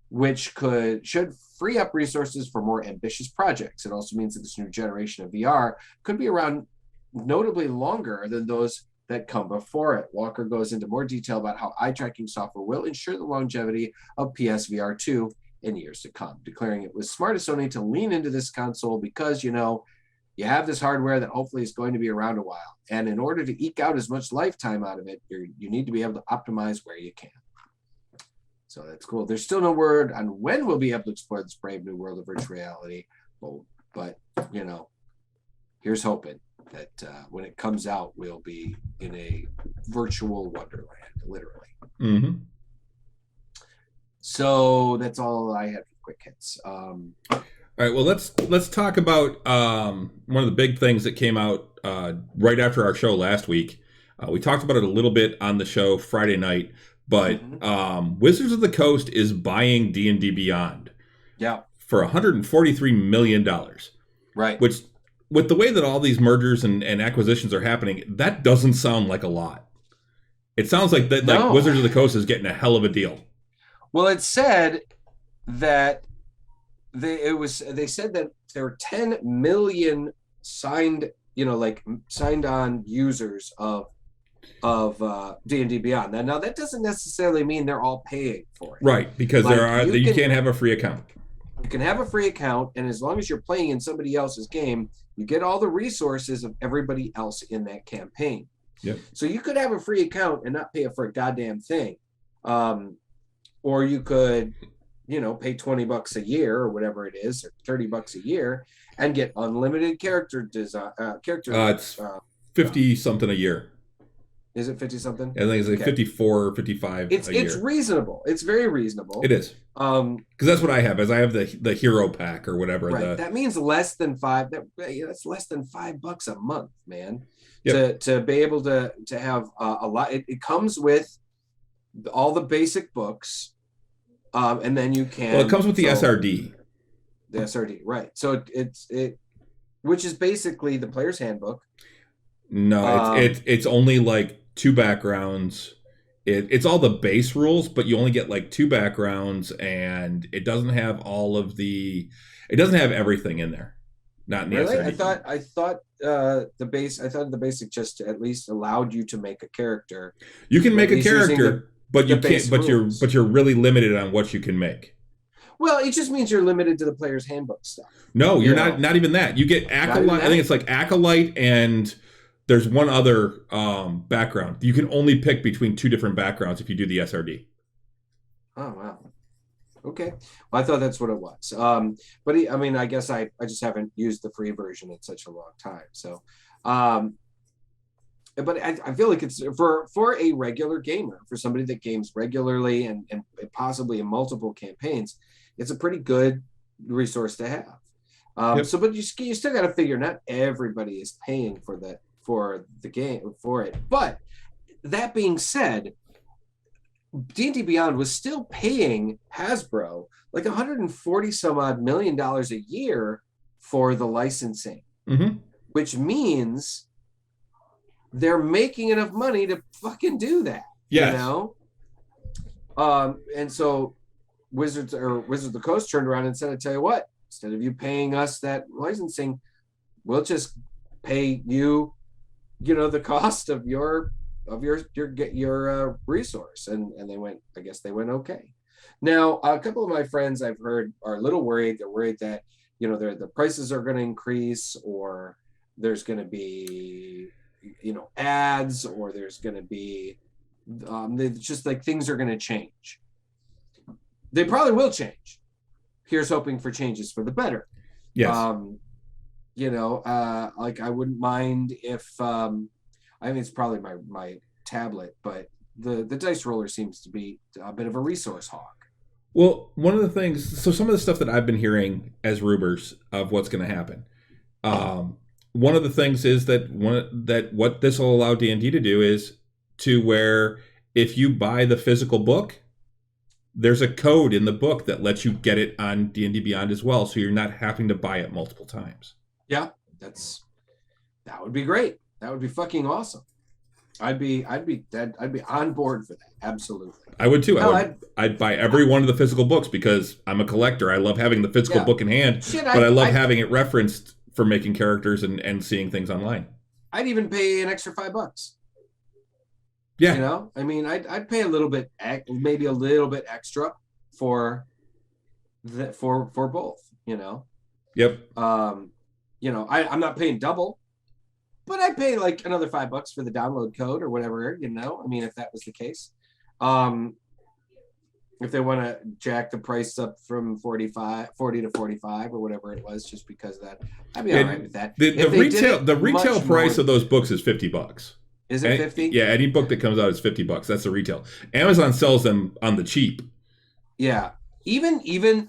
which should free up resources for more ambitious projects. It also means that this new generation of VR could be around notably longer than those that come before it. Walker goes into more detail about how eye tracking software will ensure the longevity of PSVR 2 in years to come, declaring it was smart of Sony to lean into this console because, you have this hardware that hopefully is going to be around a while. And in order to eke out as much lifetime out of it, you need to be able to optimize where you can. So that's cool. There's still no word on when we'll be able to explore this brave new world of virtual reality. But here's hoping that when it comes out, we'll be in a virtual wonderland, literally. Mm-hmm. So that's all I had for quick hits. All right, well, let's talk about one of the big things that came out right after our show last week. We talked about it a little bit on the show Friday night, but Wizards of the Coast is buying D&D Beyond for $143 million. Right. Which, with the way that all these mergers and acquisitions are happening, that doesn't sound like a lot. It sounds like that like Wizards of the Coast is getting a hell of a deal. Well, it said that they said that there were 10 million signed on users of D&D Beyond. Now that doesn't necessarily mean they're all paying for it. Right, because you can't have a free account. You can have a free account, and as long as you're playing in somebody else's game, you get all the resources of everybody else in that campaign. Yep. So you could have a free account and not pay for a goddamn thing. Or you could pay $20 a year or whatever it is, or $30 a year, and get unlimited character design. It's 50 something a year. Is it 50 something? I think it's like 54 or 55 a year. It's reasonable. It's very reasonable. It is. Because that's what I have. Is I have the hero pack or whatever. Right. That means less than that's less than $5 a month, man. Yep. To be able to have a lot. It comes with all the basic books, and then you can. Well, it comes with the SRD. The SRD, right? So it which is basically the player's handbook. No, it's only like 2 backgrounds. It's all the base rules, but you only get like 2 backgrounds, and it doesn't have it doesn't have everything in there. Not in the really? SRD. I thought the basic just at least allowed you to make a character. You can make a character, but you can't. Rules. You're really limited on what you can make. Well, it just means you're limited to the player's handbook stuff. No, you're not. Not even that. You get Acolyte. I think it's like Acolyte, and there's one other background. You can only pick between 2 different backgrounds if you do the SRD. Oh wow. Okay. Well, I thought that's what it was. But I mean, I guess I just haven't used the free version in such a long time. So, but I feel like it's for a regular gamer, for somebody that games regularly and possibly in multiple campaigns, it's a pretty good resource to have. Yep. So, but you still got to figure not everybody is paying for the game for it. But that being said, D&D Beyond was still paying Hasbro like $140 some odd million a year for the licensing, which means they're making enough money to fucking do that. Yes. You know? And so Wizards of the Coast turned around and said, I tell you what, instead of you paying us that licensing, we'll just pay you, the cost of your resource. And they went, I guess they went, okay. Now, a couple of my friends I've heard are a little worried. They're worried that, the prices are going to increase, or there's going to be, ads, or there's going to be, just like things are going to change. They probably will change. Here's hoping for changes for the better. Yes. Like I wouldn't mind if, I mean, it's probably my tablet, but the dice roller seems to be a bit of a resource hog. Well, one of the things, so some of the stuff that I've been hearing as rumors of what's going to happen. One of the things is that what this will allow D&D to do is to where if you buy the physical book, there's a code in the book that lets you get it on D&D Beyond as well, so you're not having to buy it multiple times. Yeah, that would be great. That would be fucking awesome. I'd be on board for that. Absolutely. I would too. I'd buy every one of the physical books because I'm a collector. I love having the physical book in hand, but I love having it referenced for making characters and seeing things online. I'd even pay an extra $5. Yeah. I mean, I'd pay a little bit, maybe a little bit extra for both, Yep. I'm not paying double, but I'd pay like another $5 for the download code or whatever, I mean, if that was the case. If they want to jack the price up from 40 to 45 or whatever it was, just because of that, I'd be all right with that. The retail price of those books is $50. Is it 50? Yeah, any book that comes out is $50. That's the retail. Amazon sells them on the cheap. Yeah. Even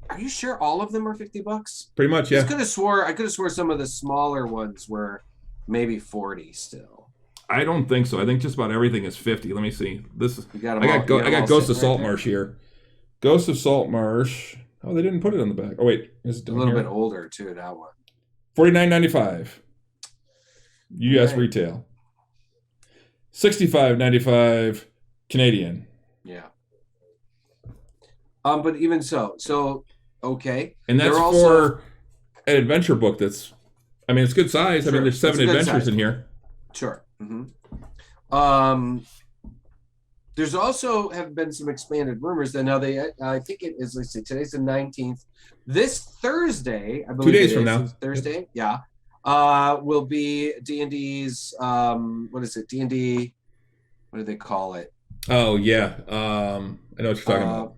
are you sure all of them are $50? Pretty much, yeah. I could have swore some of the smaller ones were maybe 40 still. I don't think so. I think just about everything is 50. Let me see. I got Ghost of Saltmarsh here. Ghost of Saltmarsh. Oh, they didn't put it on the back. Oh wait, is it a little bit older too? That one. $49.95. U.S. retail. $65.95 Canadian. Yeah. But even so okay. And that's for an adventure book. It's good size. Sure. I mean, there's 7 adventures in here. Sure. Mm-hmm. There's also have been some expanded rumors that now I think it is. Let's see. Today's the 19th. This Thursday, I believe. 2 days from now. Thursday. Yeah. Will be D&D's what is it? D&D, what do they call it? Oh yeah. I know what you're talking about.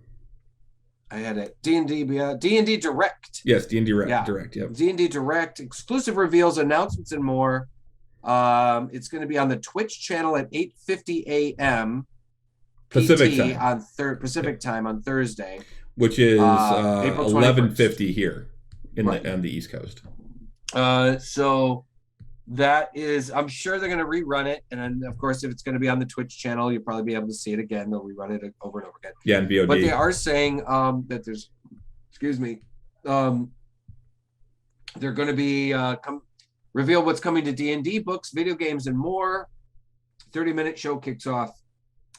I had it. D&D Beyond, D&D Direct. Yes, D&D Direct. Yep. D&D Direct, exclusive reveals, announcements, and more. It's going to be on the Twitch channel at 8:50 a.m. Pacific PT time. on Pacific time on Thursday, which is April 11:50 here Right. on the East Coast. So that is, I'm sure they're going to rerun it, and then of course, if it's going to be on the Twitch channel, you'll probably be able to see it again. They'll rerun it over and over again. Yeah, in VOD. But they are saying that there's, they're going to be reveal what's coming to D&D, books, video games, and more. 30-minute show kicks off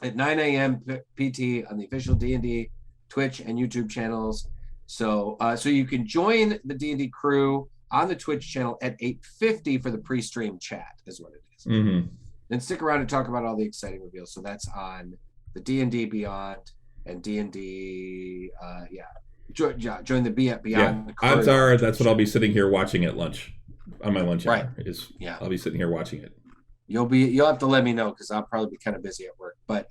at 9 a.m. PT on the official D&D Twitch and YouTube channels. So you can join the D&D crew on the Twitch channel at 8:50 for the pre-stream chat, is what it is. Mm-hmm. And stick around and talk about all the exciting reveals. So that's on the D&D Beyond and D&D, join the Beyond. Yeah, odds are that's what I'll be sitting here watching at lunch, on my lunch hour. Right. I'll be sitting here watching it. You'll have to let me know because I'll probably be kind of busy at work. But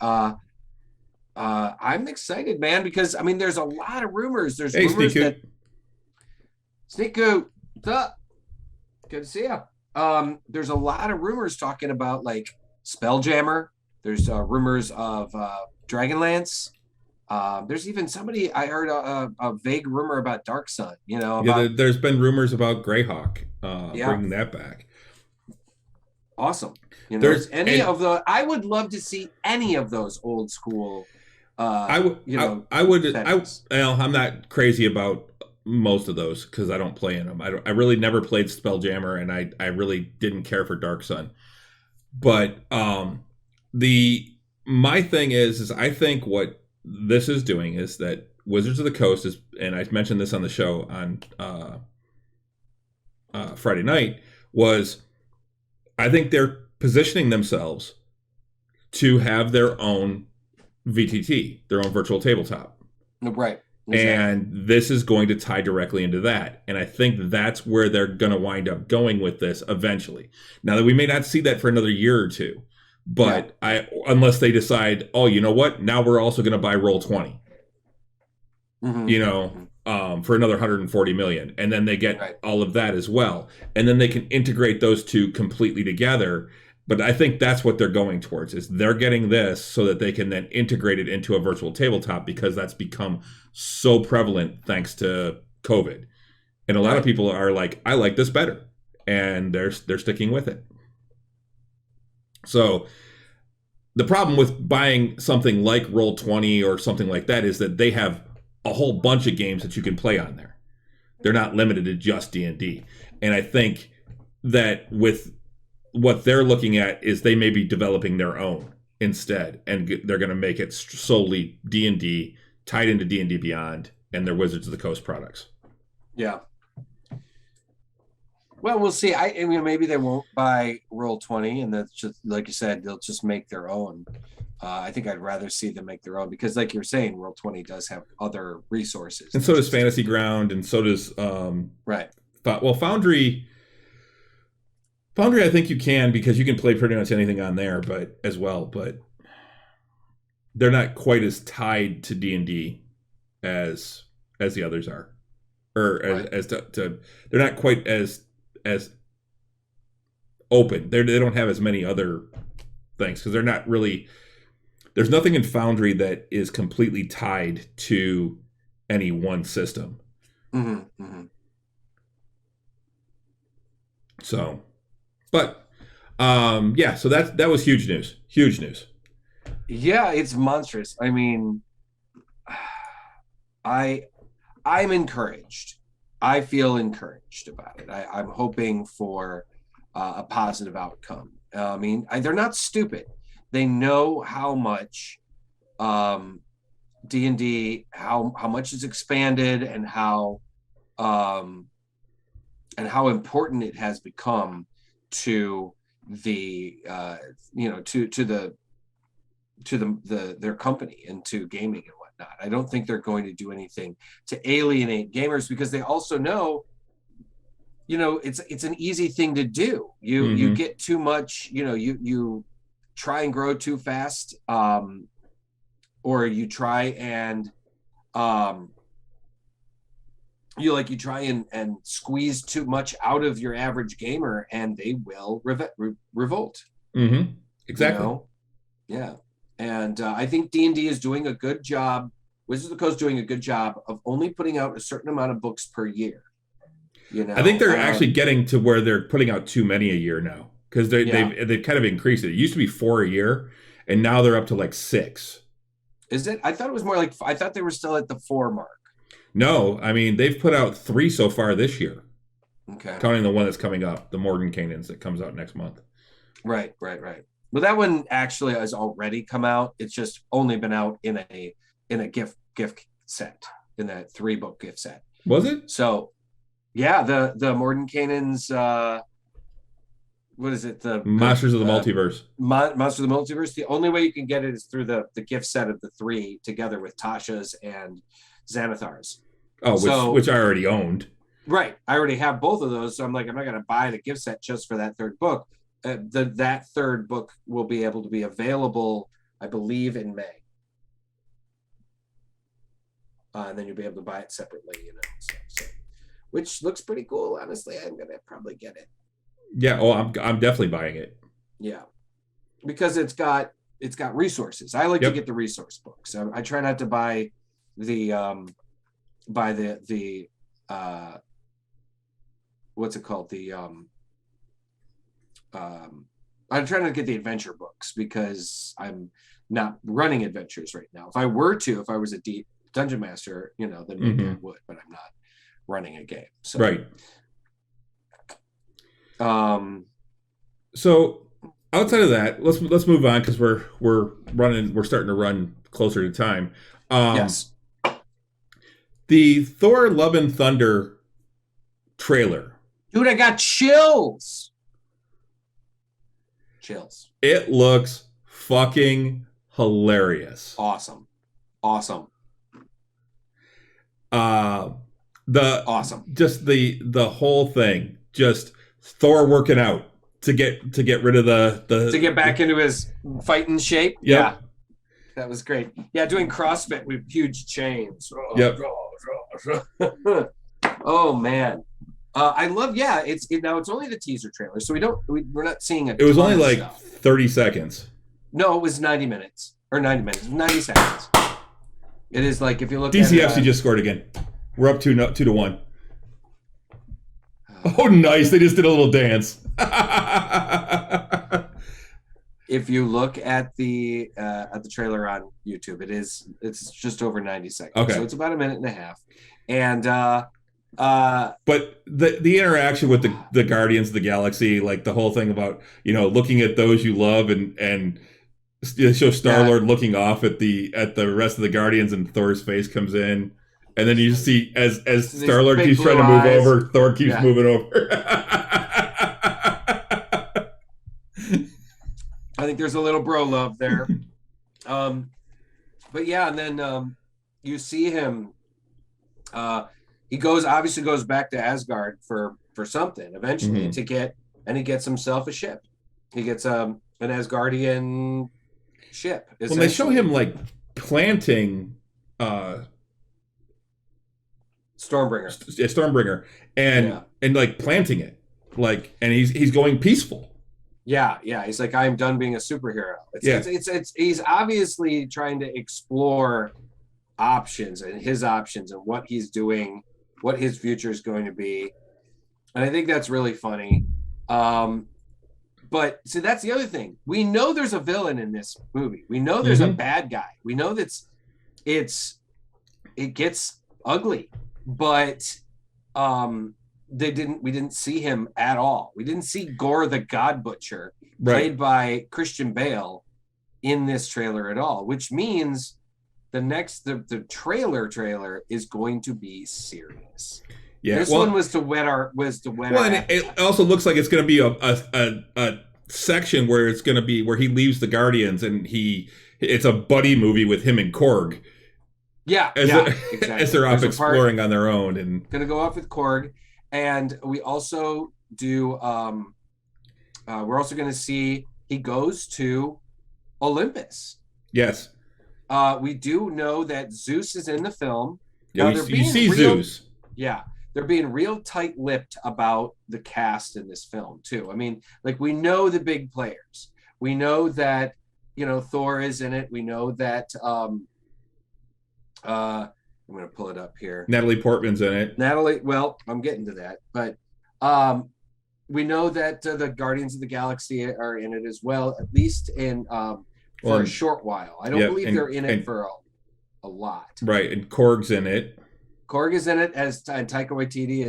I'm excited, man, because I mean there's a lot of rumors. There's rumors that Sneak Coot, what's up? Good to see you. There's a lot of rumors talking about like Spelljammer. There's rumors of Dragonlance. There's even somebody I heard a vague rumor about Dark Sun. There's been rumors about Greyhawk bringing that back. Awesome. I would love to see any of those old school. I'm not crazy about most of those because I don't play in them. I really never played Spelljammer, and I really didn't care for Dark Sun. But my thing is I think what this is doing is that Wizards of the Coast is, and I mentioned this on the show on Friday night, was I think they're positioning themselves to have their own VTT, their own virtual tabletop. Right. Exactly. And this is going to tie directly into that. And I think that's where they're going to wind up going with this eventually. Now that we may not see that for another year or two, but unless they decide, oh, you know what? Now we're also going to buy Roll20, for another 140 million. And then they get all of that as well. And then they can integrate those two completely together. But I think that's what they're going towards, is they're getting this so that they can then integrate it into a virtual tabletop, because that's become so prevalent thanks to COVID. And a lot of people are like, I like this better. And they're sticking with it. So the problem with buying something like Roll20 or something like that is that they have a whole bunch of games that you can play on there. They're not limited to just D&D. And I think that with what they're looking at is they may be developing their own instead, and they're going to make it solely D&D, tied into D&D Beyond and their Wizards of the Coast products. Yeah. Well, we'll see. I mean, maybe they won't buy Roll20, and that's just, like you said, they'll just make their own. I think I'd rather see them make their own, because like you're saying, Roll20 does have other resources. And so does Fantasy Ground, and so does... Foundry, I think you can, because you can play pretty much anything on there, but they're not quite as tied to D&D as the others are, or they're not quite as open. They don't have as many other things, because they're not really. There's nothing in Foundry that is completely tied to any one system. Mm-hmm, mm-hmm. So. But so that was huge news. Huge news. Yeah, it's monstrous. I mean, I'm encouraged. I feel encouraged about it. I'm hoping for a positive outcome. I mean, they're not stupid. They know how much D&D, how much it's expanded, and how important it has become to the their company and to gaming and whatnot. I don't think they're going to do anything to alienate gamers, because they also know, it's an easy thing to do. You get too much, you try and grow too fast, or you try and you try and squeeze too much out of your average gamer, and they will revolt. Mm-hmm. Exactly. You know? Yeah. And I think D&D is doing a good job. Wizards of the Coast doing a good job of only putting out a certain amount of books per year. You know, I think they're actually getting to where they're putting out too many a year now, because they've kind of increased it. It used to be 4 a year, and now they're up to like 6. Is it? I thought it was more like, I thought they were still at the 4 mark. No, I mean, they've put out 3 so far this year. Okay. Counting the one that's coming up, the Mordenkainen's that comes out next month. Right. Well, that one actually has already come out. It's just only been out in a gift set, in that 3-book gift set. Was it? So, yeah, the Mordenkainen's what is it? The Monsters of the Multiverse. Monsters of the Multiverse. The only way you can get it is through the gift set of the 3 together with Tasha's and Xanathar's. Oh, which I already owned. Right. I already have both of those. So I'm like, I'm not going to buy the gift set just for that 3rd book. That 3rd book will be able to be available, I believe, in May. And then you'll be able to buy it separately, you know. So, which looks pretty cool. Honestly, I'm going to probably get it. Yeah. Oh, I'm definitely buying it. Yeah. Because it's got resources. I like to get the resource books. I try not to buy the what's it called? I'm trying to get the adventure books because I'm not running adventures right now. If I was a dungeon master, you know, then maybe I would, but I'm not running a game. So. Right. So outside of that, let's move on, because we're starting to run closer to time. Yes. The Thor Love and Thunder trailer. Dude, I got chills. It looks fucking hilarious. Awesome. Just the whole thing. Just Thor working out to get rid of to get back into his fighting shape. Yep. Yeah. That was great. Yeah, doing CrossFit with huge chains. Yep. Oh man. I love, it's only the teaser trailer, so we're not seeing it. It was only like 30 seconds. No, it was 90 minutes. 90 seconds. It is like, if you look DCFC just scored again. We're up 2-1. Oh, nice. They just did a little dance. If you look at the trailer on YouTube, it's just over 90 seconds. Okay. So it's about a minute and a half. And but the interaction with the Guardians of the Galaxy, like the whole thing about, you know, looking at those you love, and they show Star-Lord looking off at the rest of the Guardians, and Thor's face comes in, and then you see as Star-Lord keeps trying to move over, Thor keeps moving over. I think there's a little bro love there. But yeah, and then you see him. He obviously goes back to Asgard for something eventually he gets himself a ship. He gets an Asgardian ship. When they show him like planting Stormbringer and like planting it, like, and he's going peaceful. Yeah, he's like, I'm done being a superhero. It's he's obviously trying to explore options and what he's doing, what his future is going to be, and I think that's really funny. But so that's the other thing. We know there's a villain in this movie. We know there's a bad guy. We know that it gets ugly, but we didn't see him at all. We didn't see Gore the God Butcher, played by Christian Bale, in this trailer at all, which means the trailer is going to be serious. Yeah, this one was to wet our. And it also looks like it's going to be a section where it's going to be where he leaves the Guardians, and it's a buddy movie with him and Korg. Exactly. As they're off exploring on their own, and going to go off with Korg, and we also do. We're also going to see he goes to Olympus. Yes. We do know that Zeus is in the film. Yeah, you see Zeus. Yeah, they're being real tight-lipped about the cast in this film too. I mean, like we know the big players. We know that Thor is in it. We know that I'm going to pull it up here. Natalie Portman's in it. Natalie, well, I'm getting to that, but we know that the Guardians of the Galaxy are in it as well, at least for a short while. I don't believe they're in it for a lot. Right, and Korg's in it. Korg is in it and Taika Waititi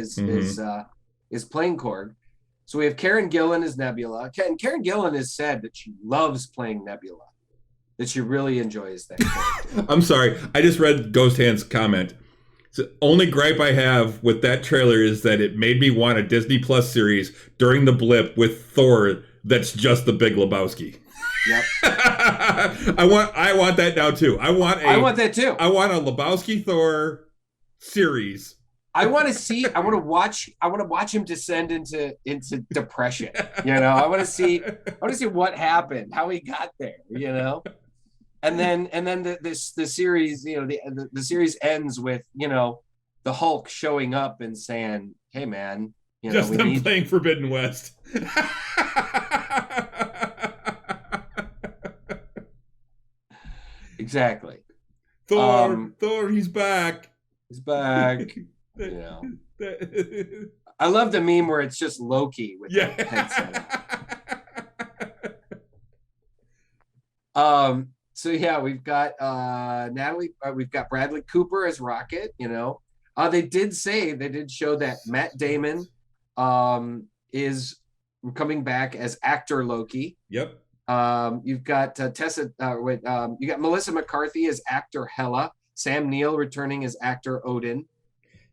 is playing Korg. So we have Karen Gillan as Nebula. And Karen Gillan has said that she loves playing Nebula, that she really enjoys that character. I'm sorry, I just read Ghost Hand's comment. The only gripe I have with that trailer is that it made me want a Disney Plus series during the blip with Thor that's just the Big Lebowski. Yep. I want that now too. I want that too. I want a Lebowski Thor series. I want to watch him descend into depression. I want to see what happened, how he got there, And then the series, the series ends with, the Hulk showing up and saying, "Hey man, just them playing Forbidden West." Exactly. Thor, he's back. He's back. I love the meme where it's just Loki with the headset on. So yeah, we've got Natalie. We've got Bradley Cooper as Rocket. They did show that Matt Damon is coming back as actor Loki. Yep. You've got you got Melissa McCarthy as actor Hela. Sam Neill returning as actor Odin.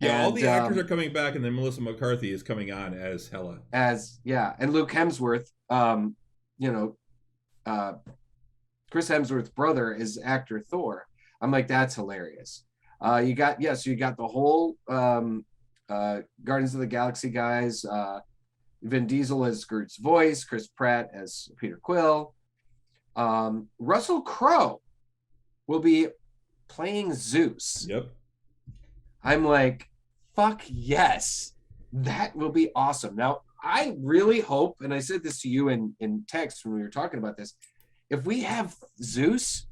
Yeah, all the actors are coming back, and then Melissa McCarthy is coming on as Hela. And Luke Hemsworth, Chris Hemsworth's brother is actor Thor. I'm like, that's hilarious. You got the whole Guardians of the Galaxy guys. Vin Diesel as Groot's voice, Chris Pratt as Peter Quill. Russell Crowe will be playing Zeus. Yep. I'm like, fuck yes, that will be awesome. Now, I really hope, and I said this to you in text when we were talking about this, if we have Zeus,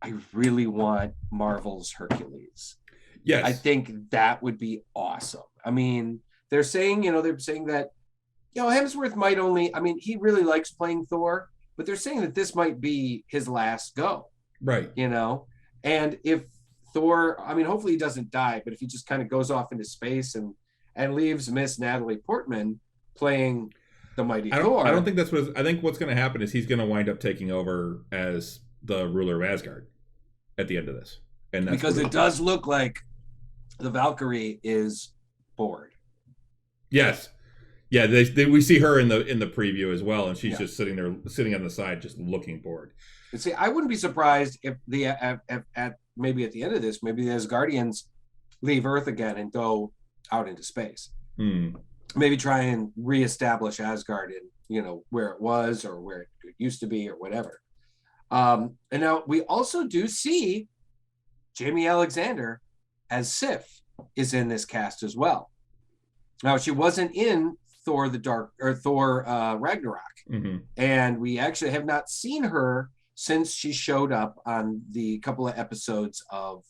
I really want Marvel's Hercules. Yes. I think that would be awesome. I mean, they're saying that, Hemsworth might he really likes playing Thor, but they're saying that this might be his last go. Right. And if Thor, hopefully he doesn't die, but if he just kind of goes off into space and leaves Miss Natalie Portman playing the mighty Thor. I don't think that's I think what's going to happen is he's going to wind up taking over as the ruler of Asgard at the end of this. And that's because it does look like the Valkyrie is bored. Yes. Yeah, we see her in the preview as well, and she's just sitting on the side, just looking bored. And see, I wouldn't be surprised if maybe at the end of this, maybe the Asgardians leave Earth again and go out into space. Maybe try and reestablish Asgard in where it was or where it used to be or whatever. And now we also do see Jamie Alexander as Sif is in this cast as well. Now she wasn't in Thor Ragnarok, and we actually have not seen her since she showed up on the couple of episodes of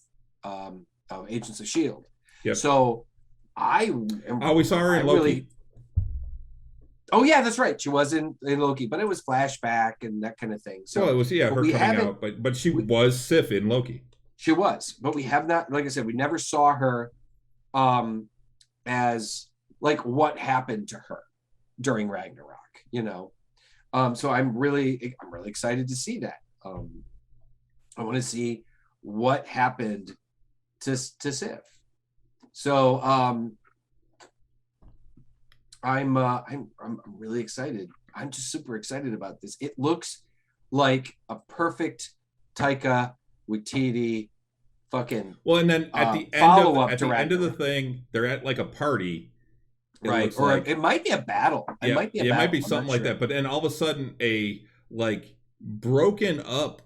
Agents of S.H.I.E.L.D. Yep. So we saw her in Loki. Oh yeah, that's right. She was in Loki, but it was flashback and that kind of thing. So it was her coming out, but she was Sif in Loki. She was, but we have not. Like I said, we never saw her as like what happened to her during Ragnarok. So I'm really excited to see that. I want to see what happened to Sif. So I'm really excited. I'm just super excited about this. It looks like a perfect Taika Waititi fucking and then at the end of the thing, they're at like a party. Right, or it might be a battle. It might be something like that. But then all of a sudden, a like broken up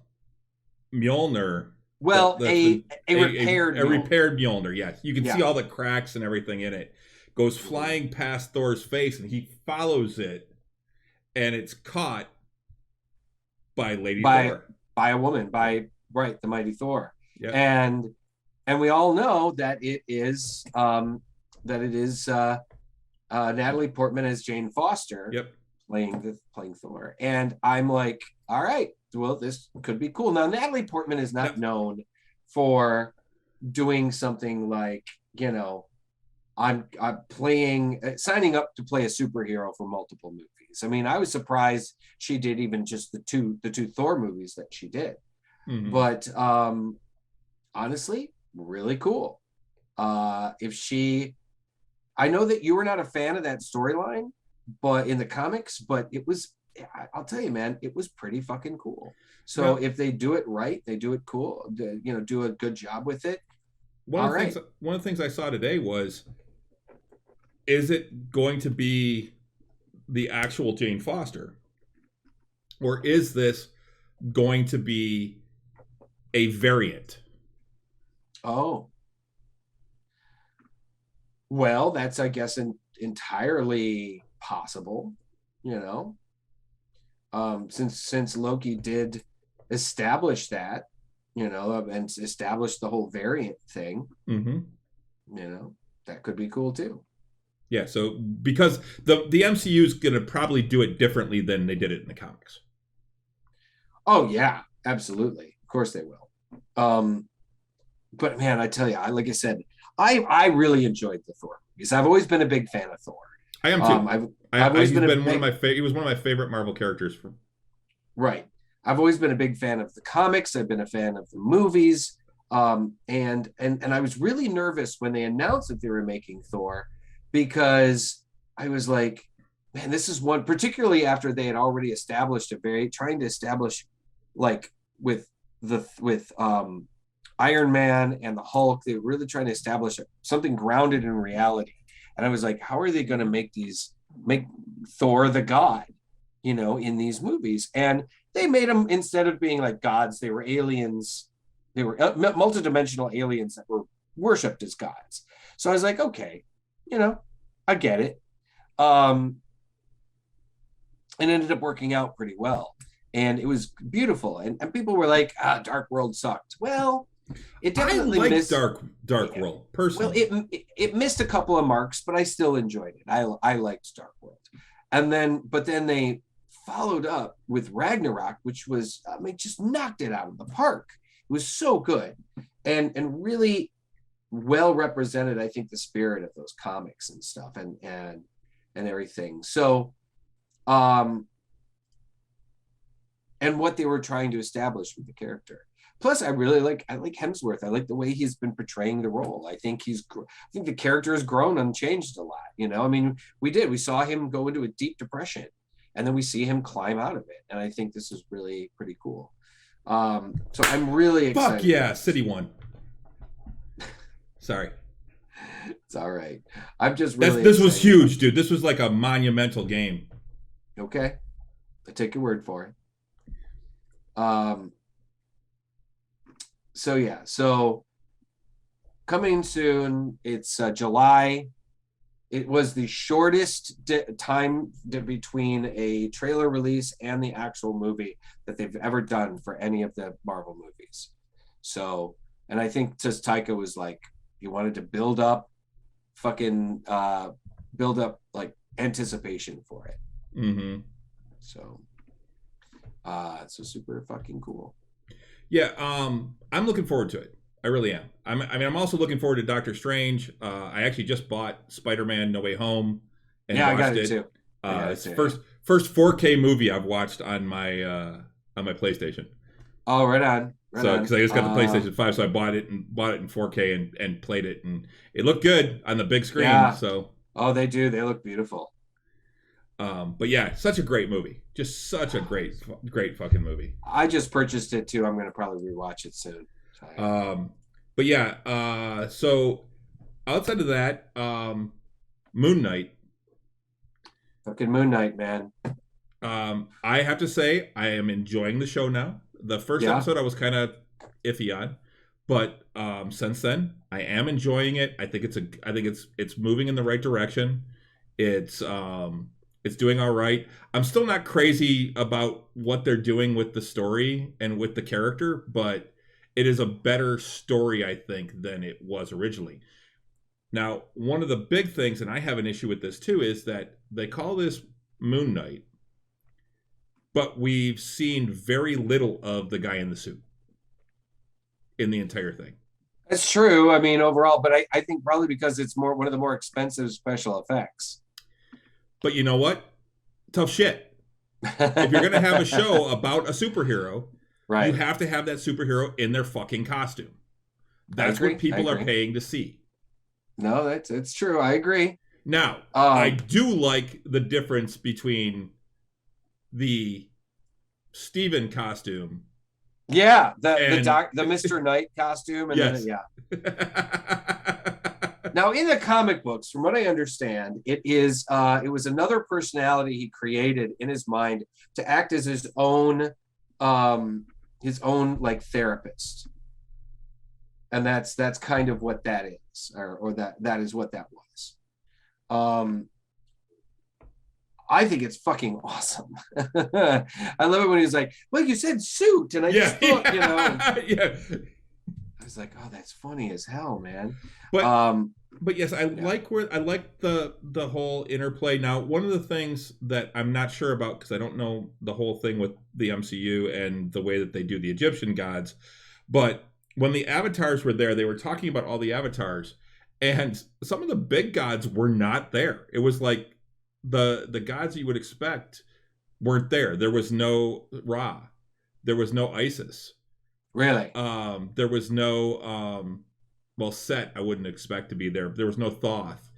Mjolnir Well, a repaired a repaired Mjolnir. Yes, you can Yeah. see all the cracks and everything in it. Goes flying past Thor's face, and he follows it, and it's caught by Thor. By a woman, by the mighty Thor. Yep. And we all know that it is Natalie Portman as Jane Foster. Yep. Playing Thor. And I'm like, all right, well, this could be cool. Now, Natalie Portman is not known for doing something like, you know, I'm signing up to play a superhero for multiple movies. I mean, I was surprised she did even just the two Thor movies that she did. Mm-hmm. But honestly, really cool. I know that you were not a fan of that storyline, but in the comics, but I'll tell you, man, it was pretty fucking cool. So if they do it right, they do it cool, you know, do a good job with it. One of the things I saw today was, is it going to be the actual Jane Foster? Or is this going to be a variant? Oh. Well, that's, I guess, entirely possible, you know. Since Loki did establish that, you know, and establish the whole variant thing, you know, that could be cool too. Yeah, so because the MCU is going to probably do it differently than they did it in the comics. Oh yeah, absolutely. Of course they will. But man, I tell you, like I said, I really enjoyed the Thor because I've always been a big fan of Thor. I am too. I've always been one of my he was one of my favorite Marvel characters. Right. I've always been a big fan of the comics. I've been a fan of the movies. And I was really nervous when they announced that they were making Thor, because I was like, man, this is one, particularly after they had already established trying to establish, like with Iron Man and the Hulk, they were really trying to establish something grounded in reality. And I was like, how are they going to make Thor the god, you know, in these movies? And they made them, instead of being like gods, they were aliens. They were multidimensional aliens that were worshipped as gods. So I was like, okay, you know, I get it. And ended up working out pretty well. And it was beautiful. And people were like, Dark World sucked. Well, it definitely missed Dark World personally. Well, it missed a couple of marks, but I still enjoyed it. I liked Dark World. But then they followed up with Ragnarok, which was, I mean, just knocked it out of the park. It was so good and really well represented, I think, the spirit of those comics and stuff and everything. So, and what they were trying to establish with the character. Plus, I like Hemsworth. I like the way he's been portraying the role. I think the character has grown and changed a lot. You know, I mean, we saw him go into a deep depression, and then we see him climb out of it. And I think this is really pretty cool. So I'm really excited. Fuck yeah, City won. Sorry. It's all right. I'm just really This was huge, dude. This was like a monumental game. Okay. I take your word for it. So yeah, so coming soon, it's July. It was the shortest time between a trailer release and the actual movie that they've ever done for any of the Marvel movies. So, and I think just Taika was like, he wanted to build up like anticipation for it. Mm-hmm. So, so super fucking cool. Yeah, I'm looking forward to it. I really am. I'm also looking forward to Doctor Strange. I actually just bought Spider-Man: No Way Home and I watched got it too. It's first 4K movie I've watched on my PlayStation. Oh, right on. Because I just got the PlayStation 5, so I bought it in 4K and played it, and it looked good on the big screen. Yeah. So. Oh, they do. They look beautiful. But yeah, such a great movie. Just such a great fucking movie. I just purchased it too. I'm going to probably rewatch it soon. But yeah, so outside of that, Moon Knight. Fucking Moon Knight, man. I have to say, I am enjoying the show now. The first episode I was kind of iffy on, But since then, I am enjoying it. I think it's moving in the right direction. It's doing all right. I'm still not crazy about what they're doing with the story and with the character, but it is a better story, I think, than it was originally. Now, one of the big things, and I have an issue with this too, is that they call this Moon Knight, but we've seen very little of the guy in the suit in the entire thing. That's true. I mean, overall, but I think probably because it's one of the more expensive special effects. But you know what? Tough shit. If you're going to have a show about a superhero, right, you have to have that superhero in their fucking costume. That's what people are paying to see. No, it's true. I agree. Now, I do like the difference between the Steven costume. Yeah, the Mr. Knight costume, and yes. then, yeah. Now, in the comic books, from what I understand, it was another personality he created in his mind to act as his own like therapist, and that's kind of what that is, or that is what that was. I think it's fucking awesome. I love it when he's like, "Well, you said suit," and I just thought, yeah. I was like, "Oh, that's funny as hell, man." But yes, I like the whole interplay. Now, one of the things that I'm not sure about, because I don't know the whole thing with the MCU and the way that they do the Egyptian gods, but when the avatars were there, they were talking about all the avatars, and some of the big gods were not there. It was like the gods you would expect weren't there. There was no Ra. There was no Isis. Really? There was no Set. I wouldn't expect to be there. There was no Thoth.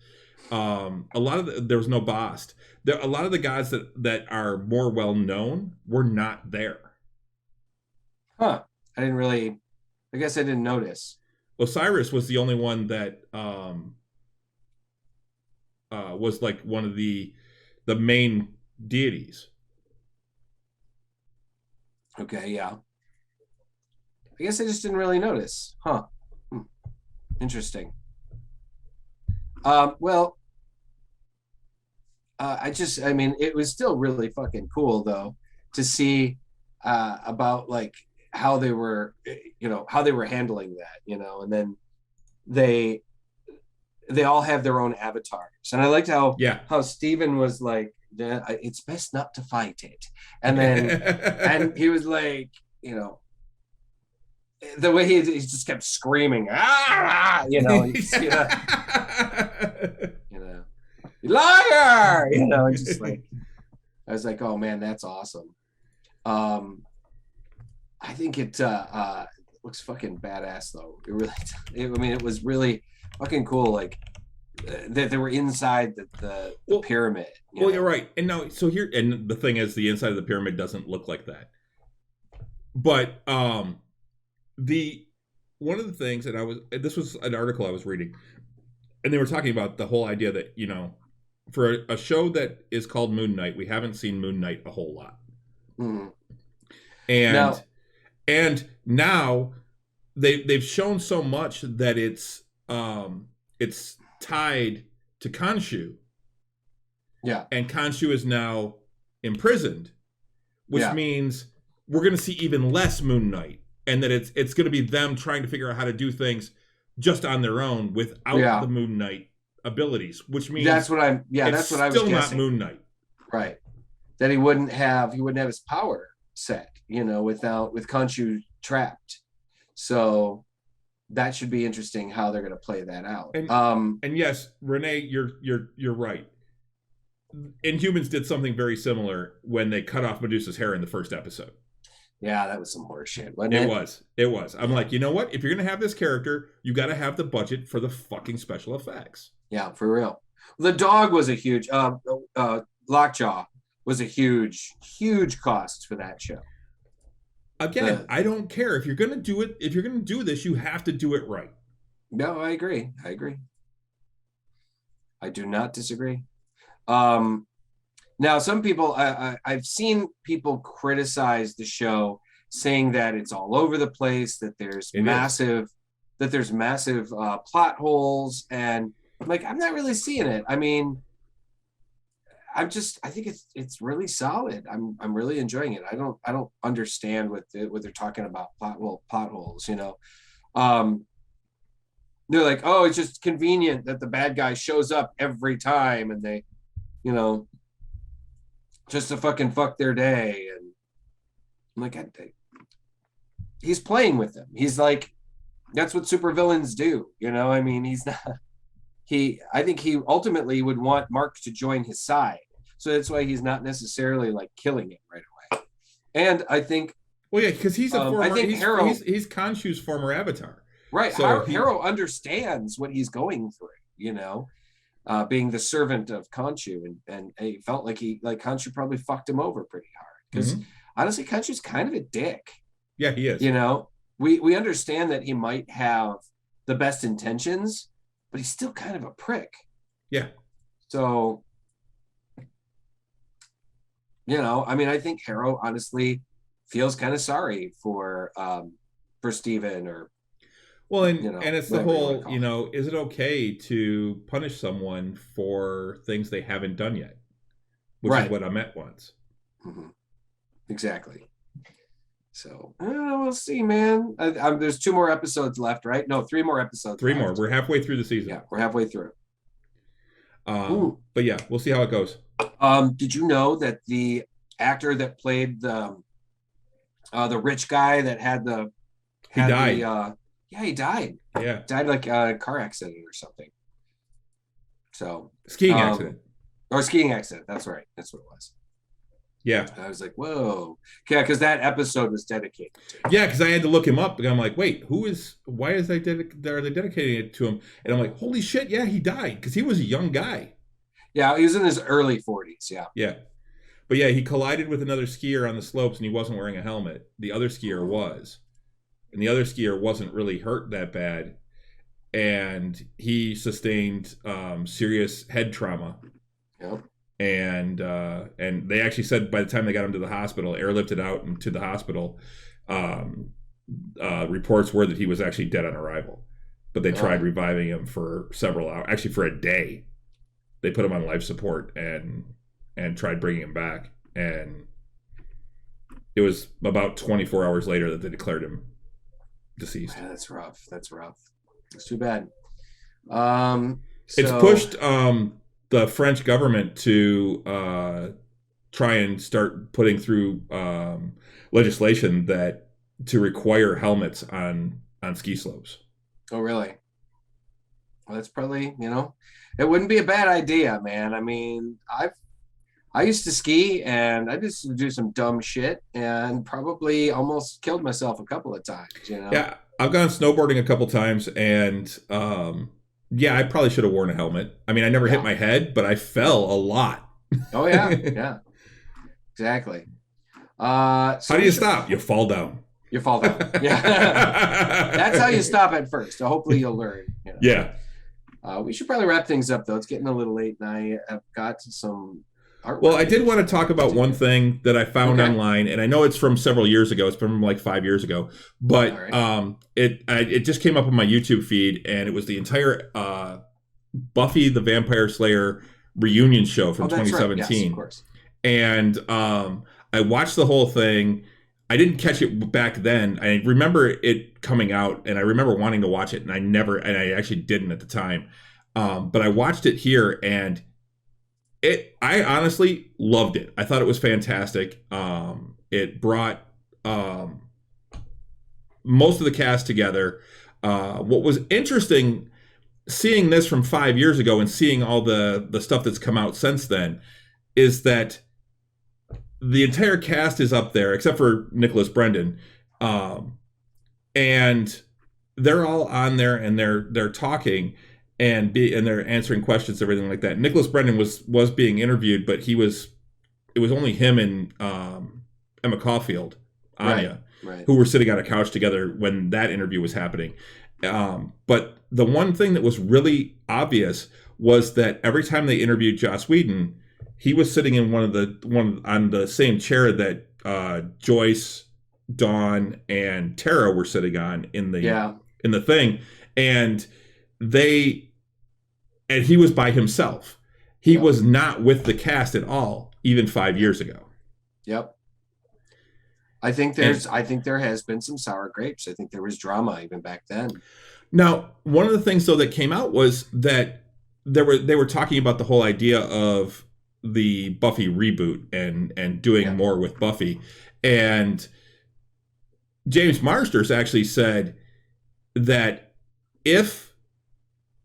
There was no Bast. A lot of the gods that are more well known were not there. Huh. I guess I didn't notice. Osiris was the only one that was like one of the main deities. Okay, yeah. I guess I just didn't really notice. Huh. Interesting. Well, I mean, it was still really fucking cool though to see about like how they were handling that, and then they all have their own avatars, and I liked how Steven was like, it's best not to fight it, and then and he was like, the way he just kept screaming, liar, just like, I was like, oh man, that's awesome. I think it looks fucking badass though. It was really fucking cool. Like that they were inside the pyramid. You're right. And now, so here, and the thing is, the inside of the pyramid doesn't look like that. But one of the things that this was an article I was reading, and they were talking about the whole idea that, for a show that is called Moon Knight, we haven't seen Moon Knight a whole lot. Mm. And now they've shown so much that it's tied to Khonshu. Yeah. And Khonshu is now imprisoned, which means we're going to see even less Moon Knight, and that it's going to be them trying to figure out how to do things just on their own without the Moon Knight abilities, which means that's what I was still guessing. Not Moon Knight. Right. That he wouldn't have his power set, with Khonshu trapped. So that should be interesting how they're going to play that out. And yes, Renee, you're right. Inhumans did something very similar when they cut off Medusa's hair in the first episode. Yeah, that was some horse shit, wasn't it? It was. I'm like, you know what? If you're going to have this character, you got to have the budget for the fucking special effects. Yeah, for real. The dog was a huge Lockjaw was a huge cost for that show. Again, I don't care. If you're going to do it, if you're going to do this, you have to do it right. No, I agree. I do not disagree. Now, some people, I've seen people criticize the show saying that it's all over the place, that there's It is. massive plot holes, and I'm like, I'm not really seeing it. I mean, I think it's really solid. I'm really enjoying it. I don't understand what they're talking about plot holes. Um, they're like, oh, it's just convenient that the bad guy shows up every time, and they, you know, just to fucking fuck their day. And I'm like, he's playing with them. He's like, that's what supervillains do. I mean, he's not. I think he ultimately would want Mark to join his side. So that's why he's not necessarily like killing him right away. And I think, Well, yeah, because he's a former. I think Harrow, he's Khonshu's former avatar. right? So Harrow understands what he's going through. Being the servant of Khonshu, and he felt like Khonshu probably fucked him over pretty hard because honestly, Khonshu's kind of a dick. Yeah, he is. We understand that he might have the best intentions, but he's still kind of a prick. Yeah. So, I mean, I think Harrow honestly feels kind of sorry for Steven or. Well, and it's the whole, is it okay to punish someone for things they haven't done yet? Which is what Ahmet wants. Mm-hmm. Exactly. So, we'll see, man. There's 2 more episodes left, right? No, 3 more episodes. 3 more. We're halfway through the season. Yeah, we're halfway through. But yeah, we'll see how it goes. Did you know that the actor that played the rich guy that had he died? He died. Yeah, died like a car accident or something. So skiing accident. Or skiing accident. That's right. That's what it was. Yeah. I was like, whoa. Yeah, because that episode was dedicated to him. Yeah, because I had to look him up. And I'm like, wait, why are they dedicating it to him? And I'm like, holy shit, yeah, he died. Because he was a young guy. Yeah, he was in his early 40s, yeah. Yeah. But yeah, he collided with another skier on the slopes and he wasn't wearing a helmet. The other skier was. And the other skier wasn't really hurt that bad. And he sustained serious head trauma. Yep. And they actually said by the time they got him to the hospital, airlifted out and to the hospital, reports were that he was actually dead on arrival. But they tried reviving him for several hours, actually for a day. They put him on life support and tried bringing him back. And it was about 24 hours later that they declared him deceased. Yeah, that's rough. It's too bad. It's pushed the French government to try and start putting through legislation to require helmets on ski slopes. Oh, really? Well, that's probably, it wouldn't be a bad idea, man. I mean, I used to ski and I used to do some dumb shit and probably almost killed myself a couple of times, Yeah, I've gone snowboarding a couple times and yeah, I probably should have worn a helmet. I mean, I never hit my head, but I fell a lot. Oh, yeah. Yeah. Exactly. How do you stop? You fall down. You fall down. Yeah. That's how you stop at first. So hopefully you'll learn. Yeah. We should probably wrap things up, though. It's getting a little late, and I have got some artwork. Well, I did want to talk about one thing that I found online, and I know it's from several years ago. It's from like 5 years ago, but it just came up on my YouTube feed, and it was the entire Buffy the Vampire Slayer reunion show from 2017. Right. Yes, of course. And I watched the whole thing. I didn't catch it back then. I remember it coming out, and I remember wanting to watch it, and I actually didn't at the time. But I watched it here, and I honestly loved it. I thought it was fantastic. It brought most of the cast together. What was interesting, seeing this from 5 years ago and seeing all the stuff that's come out since then, is that the entire cast is up there except for Nicholas Brendan, and they're all on there and they're talking and they're answering questions, everything like that. Nicholas Brendan was being interviewed, but it was only him and Emma Caulfield, Anya, who were sitting on a couch together when that interview was happening. But the one thing that was really obvious was that every time they interviewed Joss Whedon, he was sitting in on the same chair that Joyce Dawn, and Tara were sitting on in Yeah. the thing, and he was by himself. He was not with the cast at all, even 5 years ago. Yep. I think there has been some sour grapes. I think there was drama even back then. Now, one of the things though that came out was that they were talking about the whole idea of the Buffy reboot and doing more with Buffy, and James Marsters actually said that if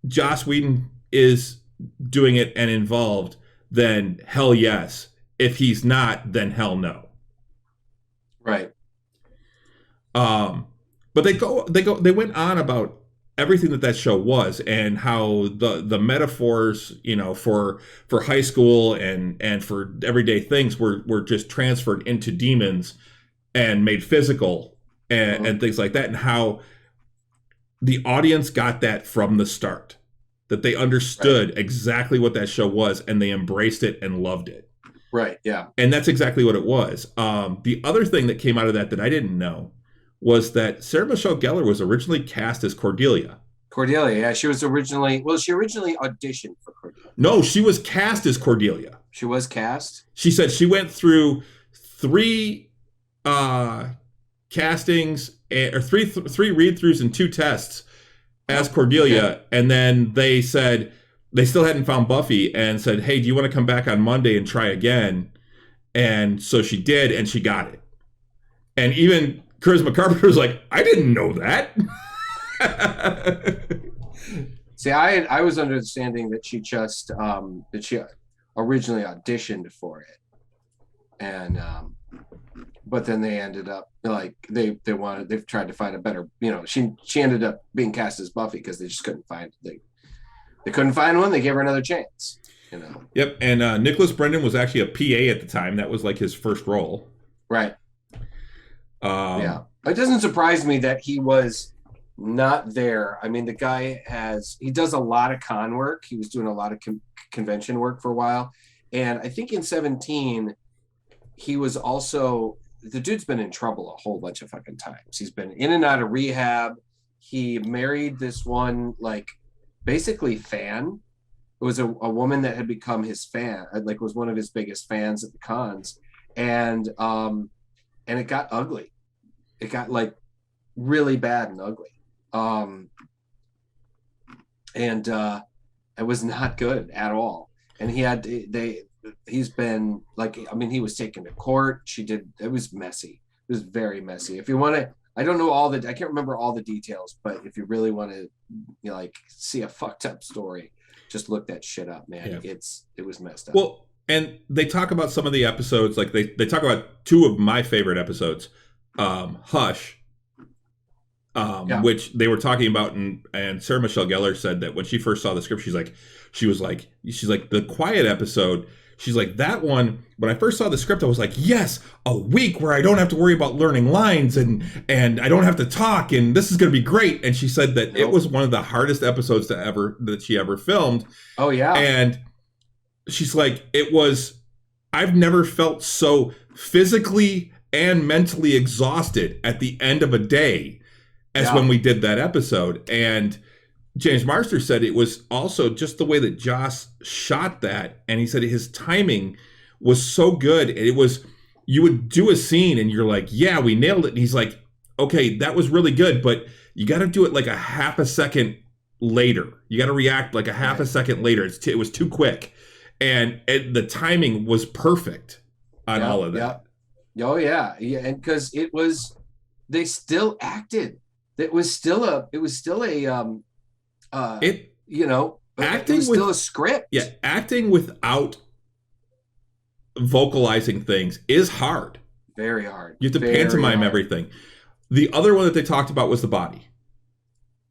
Joss Whedon is doing it and involved, then hell yes. If he's not, then hell no. Right. But they went on about everything that show was, and how the metaphors, for high school and for everyday things were just transferred into demons and made physical and things like that, and how the audience got that from the start, that they understood exactly what that show was, and they embraced it and loved it. Right. Yeah. And that's exactly what it was. The other thing that came out of that I didn't know was that Sarah Michelle Gellar was originally cast as Cordelia. Cordelia, yeah. She originally auditioned for Cordelia. No, she was cast as Cordelia. She was cast? She said she went through 3 castings, or three read-throughs and 2 tests as Cordelia, and then they said they still hadn't found Buffy, and said, hey, do you want to come back on Monday and try again? And so she did, and she got it. And even Charisma Carpenter was like, I didn't know that. See, I was understanding that she just that she originally auditioned for it, and but then they ended up like they've tried to find a better, she ended up being cast as Buffy because they just couldn't find they couldn't find one. They gave her another chance. Yep, and Nicholas Brendan was actually a PA at the time. That was like his first role. Right. Yeah, it doesn't surprise me that he was not there. I mean, the guy he does a lot of con work. He was doing a lot of convention work for a while, and I think in 17 he was also, the dude's been in trouble a whole bunch of fucking times. He's been in and out of rehab. He married this one, like, basically fan. It was a woman that had become his fan, like was one of his biggest fans at the cons, and it got ugly. It got like really bad and ugly. And it was not good at all. And he's been like, I mean, he was taken to court. It was messy. It was very messy. If you want to, I don't know I can't remember all the details, but if you really want to, like, see a fucked up story, just look that shit up, man. Yeah. It was messed up. Well, and they talk about some of the episodes, like they talk about 2 of my favorite episodes, Hush, which they were talking about, and Sarah Michelle Gellar said that when she first saw the script, she's like the quiet episode. She's like, that one, when I first saw the script, I was like, yes, a week where I don't have to worry about learning lines and I don't have to talk, and this is going to be great. And she said that it was one of the hardest episodes that she ever filmed. Oh, yeah. And she's like, I've never felt so physically and mentally exhausted at the end of a day as when we did that episode. And James Marster said it was also just the way that Joss shot that. And he said his timing was so good. It was, you would do a scene and you're like, yeah, we nailed it. And he's like, okay, that was really good, but you got to do it like a half a second later. You got to react like a half a second later. It was too quick. And the timing was perfect on all of that. Yeah. Oh yeah. Yeah. And because they still acted. It was still a acting was still a script. Yeah, acting without vocalizing things is hard. Very hard. You have to pantomime everything. The other one that they talked about was the body.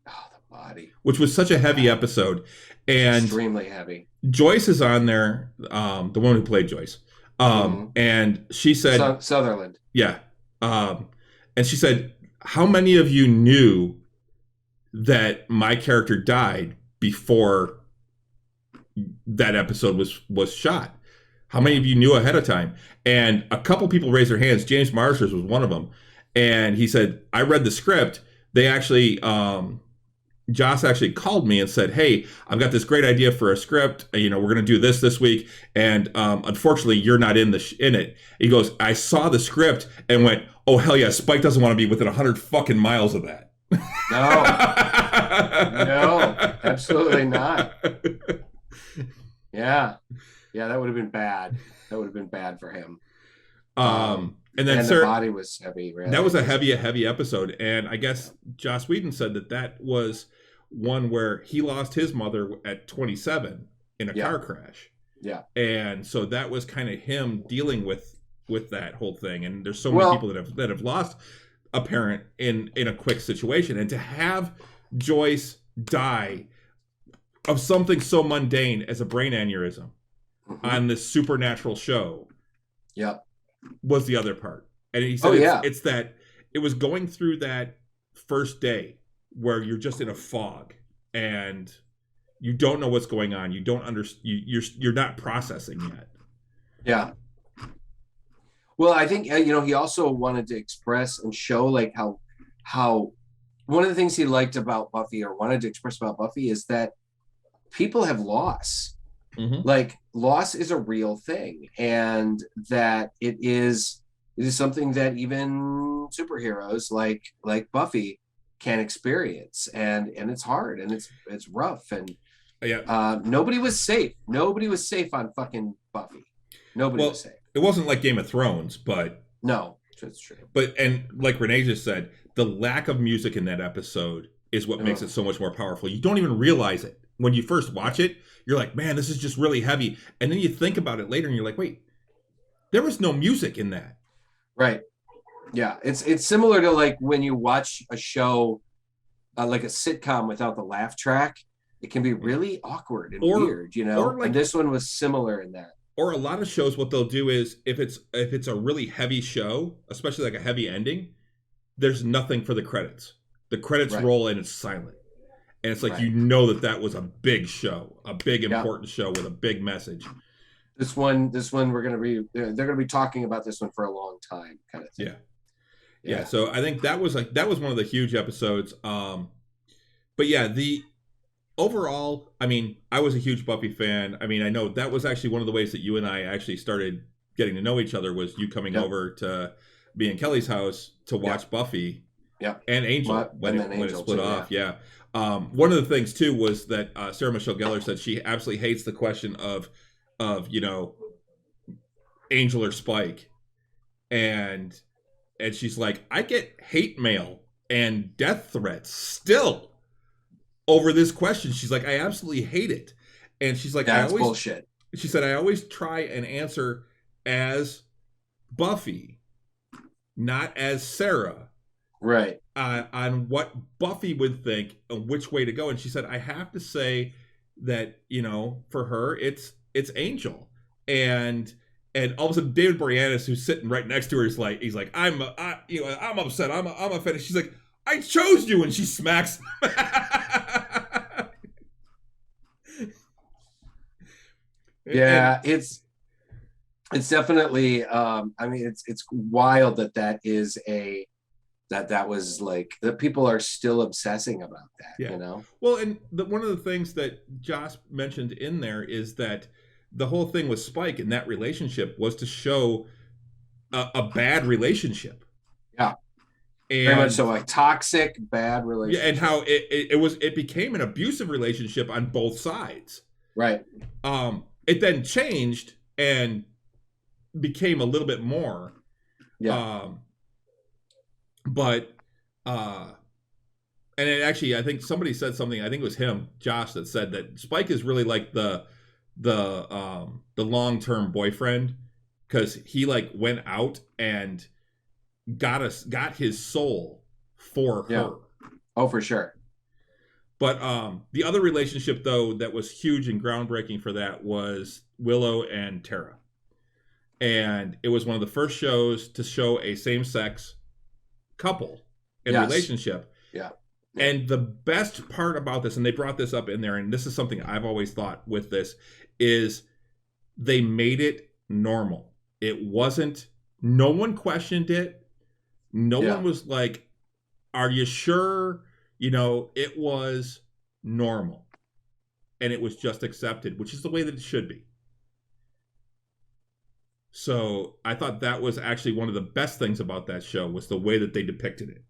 Oh, the body. Which was such a heavy episode. And extremely heavy. Joyce is on there, the woman who played Joyce. And she said Sutherland. Yeah. And she said, how many of you knew that my character died before that episode was shot? How many of you knew ahead of time? And a couple people raised their hands. James Marsters was one of them. And he said, I read the script. They actually, Joss actually called me and said, hey, I've got this great idea for a script. We're going to do this week. And unfortunately, you're not in it. He goes, I saw the script and went, oh, hell yeah, Spike doesn't want to be within 100 fucking miles of that. No, absolutely not. Yeah, that would have been bad. That would have been bad for him. And then the body was heavy. Really. That was a heavy episode, and I guess Joss Whedon said that was one where he lost his mother at 27 in a car crash. Yeah, and so that was kind of him dealing with that whole thing. And there's so many people that have lost a parent in a quick situation, and to have Joyce die of something so mundane as a brain aneurysm on this supernatural show was the other part. And he said it's that it was going through that first day where you're just in a fog and you don't know what's going on. You don't understand. You're not processing yet. Yeah. Well, I think he also wanted to express and show like how one of the things he liked about Buffy or wanted to express about Buffy is that people have loss. Mm-hmm. Like loss is a real thing, and that it is something that even superheroes like Buffy can experience, and it's hard and it's rough, and nobody was safe. Nobody was safe on fucking Buffy. Nobody was safe. It wasn't like Game of Thrones, but no, that's true. And like Renee just said, the lack of music in that episode is what makes it so much more powerful. You don't even realize it when you first watch it. You're like, man, this is just really heavy, and then you think about it later, and you're like, wait, there was no music in that. Right. Yeah, it's similar to like when you watch a show, like a sitcom without the laugh track. It can be really awkward and weird, and this one was similar in that. Or a lot of shows, what they'll do is if it's a really heavy show, especially like a heavy ending, there's nothing for the credits. The credits roll and it's silent. And it's like, that was a big show, a big important show with a big message. This one, they're going to be talking about this one for a long time, kind of thing. Yeah. So I think that was one of the huge episodes. But yeah, the overall, I mean, I was a huge Buffy fan. I mean, I know that was actually one of the ways that you and I actually started getting to know each other was you coming over to me and Kelly's house to watch Buffy. Yeah. And Angel when it split off. Yeah. One of the things too was that Sarah Michelle Gellar said she absolutely hates the question of Angel or Spike, and she's like, I get hate mail and death threats still over this question. She's like, I absolutely hate it, and she's like, that's bullshit. She said, I always try and answer as Buffy, not as Sarah. Right. On what Buffy would think and which way to go. And she said, I have to say that, for her, it's Angel. And all of a sudden David Boreanaz, who's sitting right next to her, he's like, I'm upset. I'm offended. She's like, I chose you. And she smacks him. Yeah, it's definitely, it's wild that is that was like that people are still obsessing about that, Well, and one of the things that Joss mentioned in there is that the whole thing with Spike in that relationship was to show a bad relationship. Yeah. And very much so, a toxic, bad relationship. Yeah, and how it became an abusive relationship on both sides. Right. It then changed and became a little bit more. Yeah. And it actually, I think somebody said something. I think it was him, Josh, that said that Spike is really like the long-term boyfriend, because he like went out and got his soul for her. Oh, for sure. But the other relationship though that was huge and groundbreaking for that was Willow and Tara, and it was one of the first shows to show a same-sex couple in relationship. Yeah. And the best part about this, and they brought this up in there, and this is something I've always thought with this, is they made it normal. It wasn't, no one questioned it. No Yeah. one was like, are you sure? You know, it was normal and it was just accepted, which is the way that it should be. So I thought that was actually one of the best things about that show was the way that they depicted it.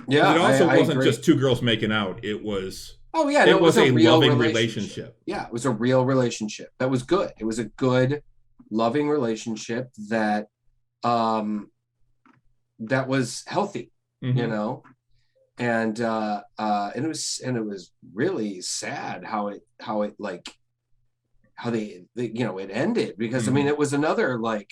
Yeah, Because it also I wasn't agree. just two girls making out. It was Oh yeah, no, it was a real loving relationship. Yeah, it was a real relationship. That was good. It was a good, loving relationship that that was healthy, Mm-hmm. you know. And it was really sad how it like how they you know, it ended, because I mean it was another like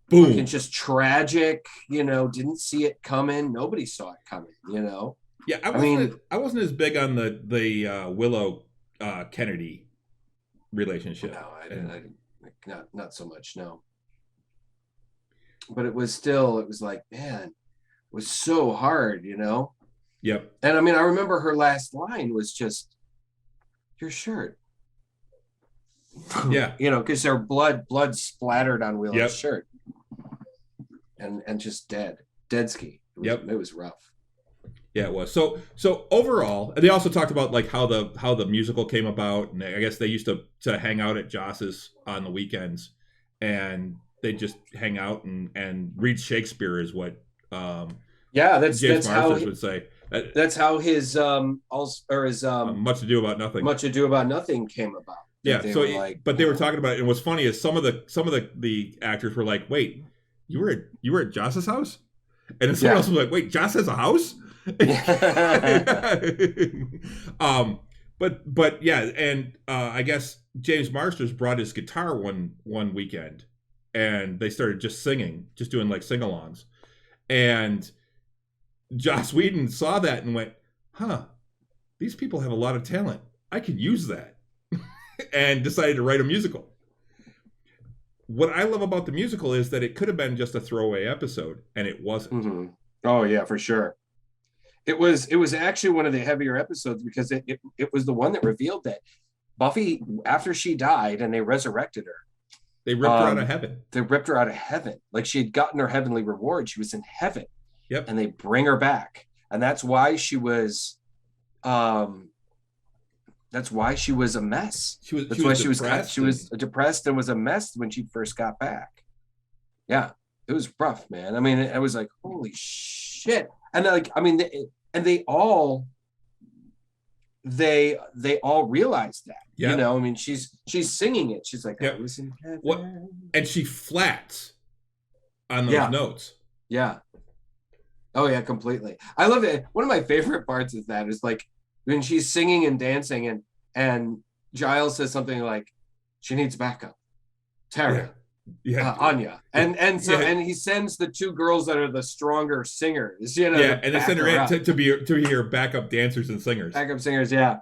Boom. fucking just tragic, you know, didn't see it coming. Nobody saw it coming, you know. Yeah, I wasn't as big on the Willow Kennedy relationship. No, I didn't not so much, no. But it was like, man, it was so hard, you know. Yep. And I mean, I remember her last line was just, your shirt. Yeah. You know, because their blood splattered on Willow's shirt. And just dead ski. It was rough. Yeah, it was. So overall, and they also talked about like how the musical came about, and I guess they used to hang out at Joss's on the weekends, and they just hang out and read Shakespeare is what that's how would say. That's how his Much Ado About Nothing. Much Ado About Nothing came about. Yeah, but they were talking about it, and what's funny is some of the actors were like, "Wait, you were at Joss's house?" And then someone else was like, "Wait, Joss has a house?" But yeah, and I guess James Marsters brought his guitar one weekend, and they started just singing, just doing like sing-alongs, and Joss Whedon saw that and went, "Huh, these people have a lot of talent. I could use that," and decided to write a musical. What I love about the musical is that it could have been just a throwaway episode, and it wasn't. Mm-hmm. Oh yeah, for sure. It was actually one of the heavier episodes, because it was the one that revealed that Buffy, after she died and they resurrected her, they ripped her out of heaven. They ripped her out of heaven. Like, she had gotten her heavenly reward. She was in heaven. Yep. And they bring her back. And that's why she was a mess. She was depressed and was a mess when she first got back. Yeah. It was rough, man. I mean, I was like, holy shit. And like, I mean, they all realized that. Yep. You know, I mean, she's singing it. She's like, yep. I was in heaven. What? And she flats on those notes. Yeah. Oh yeah, completely. I love it. One of my favorite parts is that is like when she's singing and dancing, and Giles says something like, she needs backup. Tara. Yeah. Anya. And he sends the two girls that are the stronger singers, you know. Yeah, and they send her in to be her backup dancers and singers. Backup singers, yeah.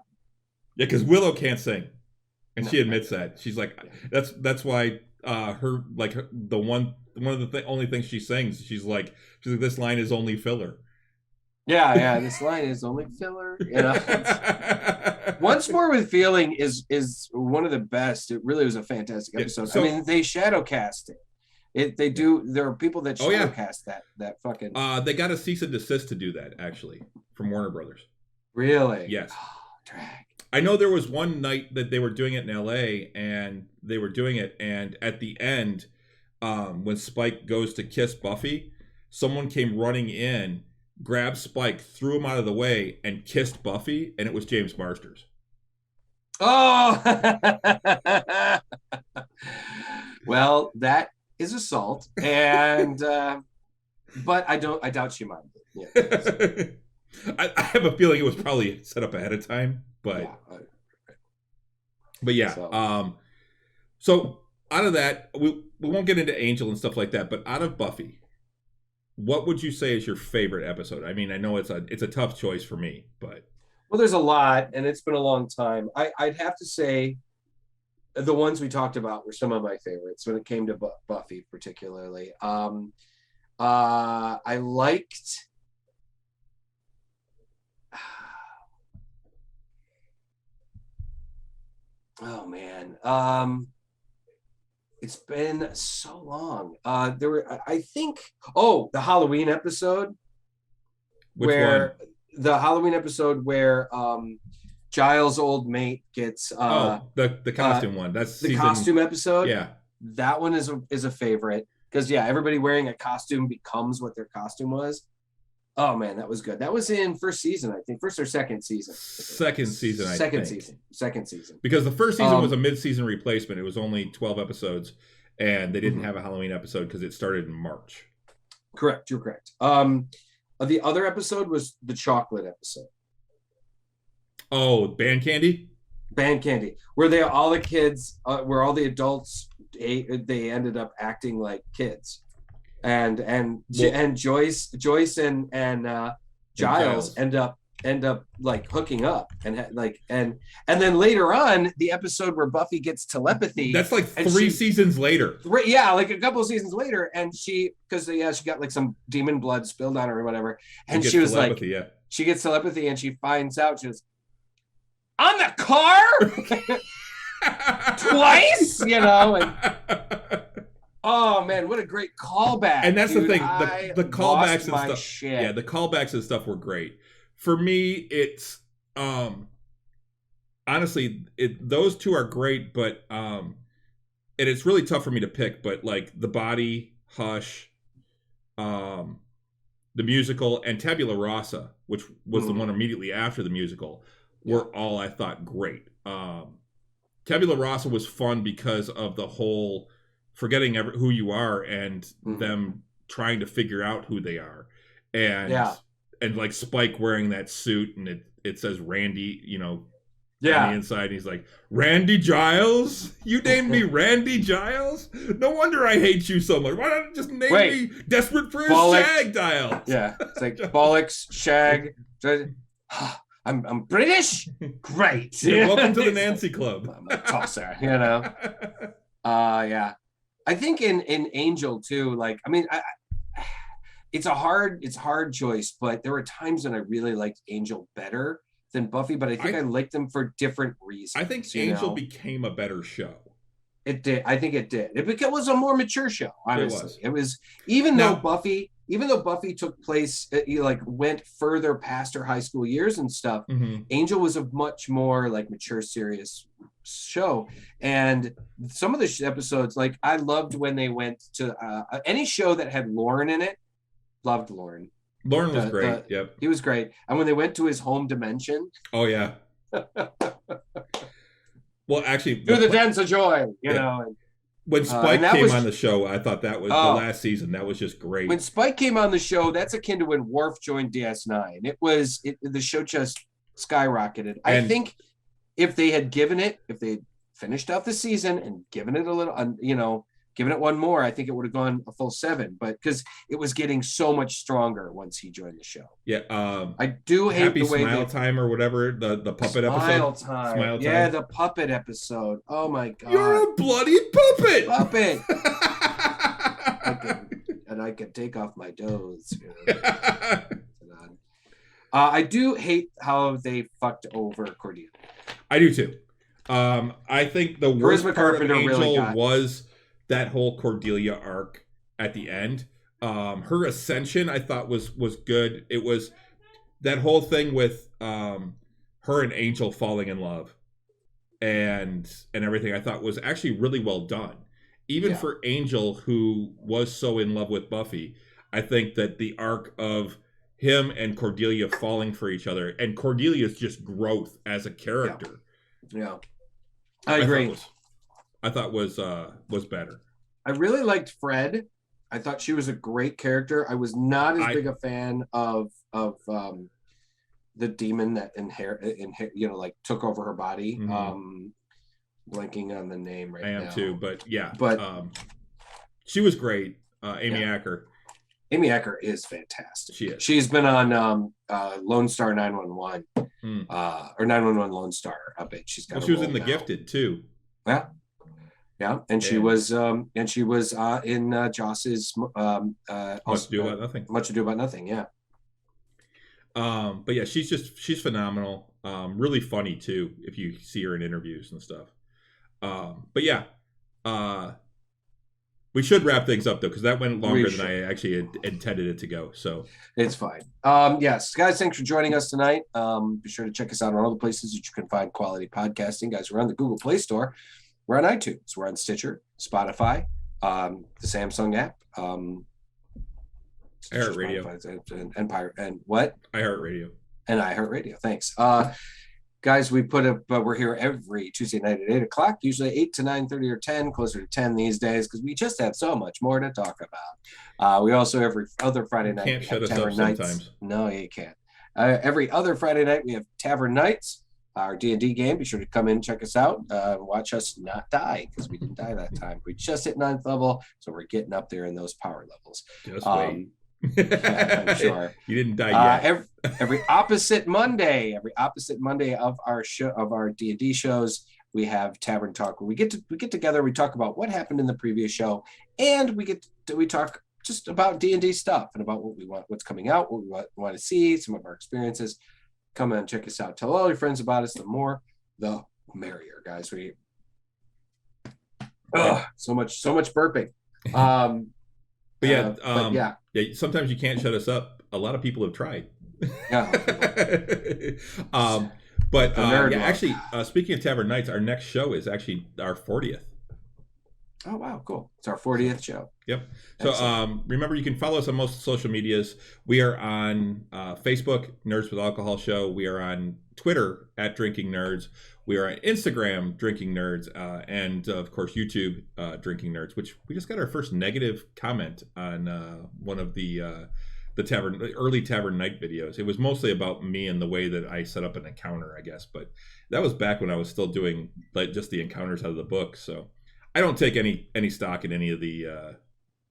Yeah, because Willow can't sing. And she admits that. She's like, that's why only thing she sings, she's like, this line is only filler. Yeah, this line is only filler. You know, Once More with Feeling is one of the best. It really was a fantastic episode. I mean, they shadow cast it. There are people that shadow cast that fucking. They got a cease and desist to do that, actually, from Warner Brothers. Really? Yes. Oh, drag. I know there was one night that they were doing it in LA, and they were doing it, and at the end, when Spike goes to kiss Buffy, someone came running in, grabbed Spike, threw him out of the way, and kissed Buffy, and it was James Marsters. Oh! Well, that is assault, and but I doubt she minded. Yeah. I have a feeling it was probably set up ahead of time, but so out of that, we won't get into Angel and stuff like that, but out of Buffy, what would you say is your favorite episode? I mean, I know it's a tough choice for me, but there's a lot, and it's been a long time. I'd have to say the ones we talked about were some of my favorites when it came to Buffy, particularly. I liked. Oh man. It's been so long. There were, I think, oh, the Halloween episode. Which where one? the Halloween episode where Giles' old mate gets The costume one. That's the season. costume episode. Yeah. That one is a favorite because everybody wearing a costume becomes what their costume was. Oh man, that was good. That was in first season, I think, first or second season. Second season, I think. Second season. Because the first season was a mid-season replacement. It was only 12 episodes, and they didn't have a Halloween episode because it started in March. Correct. You're correct. The other episode was the chocolate episode. Oh, Band Candy? Band Candy, where all the kids, where all the adults, they ended up acting like kids, and Joyce and Giles end up like hooking up and then later on the episode where Buffy gets telepathy. That's like three seasons later. Yeah, like a couple of seasons later, and she got like some demon blood spilled on her or whatever, and she was like, she gets telepathy and she finds out she was on the car twice, and oh man, what a great callback! And that's dude. The thing, the callbacks and stuff. Shit. Yeah, the callbacks and stuff were great. For me, it's honestly, those two are great, but and it's really tough for me to pick. But like The Body, Hush, the musical, and Tabula Rasa, which was the one immediately after the musical, were all, I thought, great. Tabula Rasa was fun because of the whole forgetting who you are and them trying to figure out who they are, and like Spike wearing that suit and it says Randy, on the inside, and he's like, Randy Giles? You named me Randy Giles? No wonder I hate you so much. Why don't you just name me Desperate for a Shag Giles? Yeah, it's like Bollocks, Shag. I'm British? Great. Welcome to the Nancy Club. I'm a tosser, yeah. I think in Angel too, like, I mean, it's a hard choice, but there were times when I really liked Angel better than Buffy, but I think I liked them for different reasons. I think Angel became a better show. It did. I think it did. It was a more mature show, honestly. It was even though Buffy took place, went further past her high school years and stuff, Angel was a much more like mature, serious show. And some of the episodes, like I loved when they went to any show that had Lauren in it. Loved Lauren. Lauren was great. Yep. He was great. And when they went to his home dimension. Oh yeah. Well, actually, through the dance of joy, know. When Spike came on the show, I thought that was the last season. That was just great. When Spike came on the show, that's akin to when Worf joined DS9. The show just skyrocketed. I think if they had finished off the season and given it a little, given it one more, I think it would have gone a full 7. But because it was getting so much stronger once he joined the show. Yeah, I do hate Happy the way Smile Time or whatever the puppet Smile episode. Time. Smile Time. Yeah, the puppet episode. Oh my god! You're a bloody puppet. Puppet. I could take off my doze. I do hate how they fucked over Cordelia. I do too. I think the worst part of Angel was that whole Cordelia arc at the end. Her ascension, I thought was good. It was that whole thing with her and Angel falling in love and everything. I thought was actually really well done. Even for Angel, who was so in love with Buffy, I think that the arc of him and Cordelia falling for each other and Cordelia's just growth as a character. Yeah. I agree. I thought was better. I really liked Fred. I thought she was a great character. I was not as big a fan of the demon that took over her body. Blanking on the name right now. I am too, but she was great. Amy Acker. Amy Acker is fantastic. She is. She's been on Lone Star 911 or 911 Lone Star. I bet she's got. Well, she was in The Gifted too. Yeah, and she was in Joss's Much Ado About Nothing. Much Ado About Nothing. Yeah. But yeah, she's phenomenal. Really funny too if you see her in interviews and stuff. But yeah, We should wrap things up though, because that went longer We than I actually had intended it to go. So It's fine. Yes, guys, thanks for joining us tonight. Be sure to check us out on all the places that you can find quality podcasting. Guys, we're on the Google Play Store. We're on iTunes. We're on Stitcher, Spotify, the Samsung app, iHeartRadio, Empire, and what? iHeartRadio, and iHeartRadio. Thanks. Guys, we're here every Tuesday night at 8 o'clock, usually 8 to 9:30 or 10, closer to 10 these days, because we just have so much more to talk about. We also, every other Friday night, can't shut us up nights. sometimes. No, you can't. Every other Friday night, we have Tavern Nights, our D&D game. Be sure to come in and check us out. Watch us not die, because we didn't die that time. We just hit 9th level, so we're getting up there in those power levels. Just wait. I'm sure you didn't die yet. Every opposite Monday of our show, of our D&D shows, we have Tavern Talk, where we get together, we talk about what happened in the previous show, and we talk just about D&D stuff and about what we want, what's coming out, what we want to see, some of our experiences. Come and check us out. Tell all your friends about us. The more, the merrier, guys. So much burping. But yeah, sometimes you can't shut us up. A lot of people have tried. Yeah. Actually, speaking of Tavern Nights, our next show is actually our 40th. Oh, wow, cool. It's our 40th show. Yep. So remember, you can follow us on most social medias. We are on Facebook, Nerds with Alcohol Show. We are on Twitter, @Drinking Nerds. We are on Instagram, Drinking Nerds, and of course YouTube, Drinking Nerds. Which we just got our first negative comment on one of the early Tavern Night videos. It was mostly about me and the way that I set up an encounter, I guess. But that was back when I was still doing like just the encounters out of the book. So I don't take any stock in any of the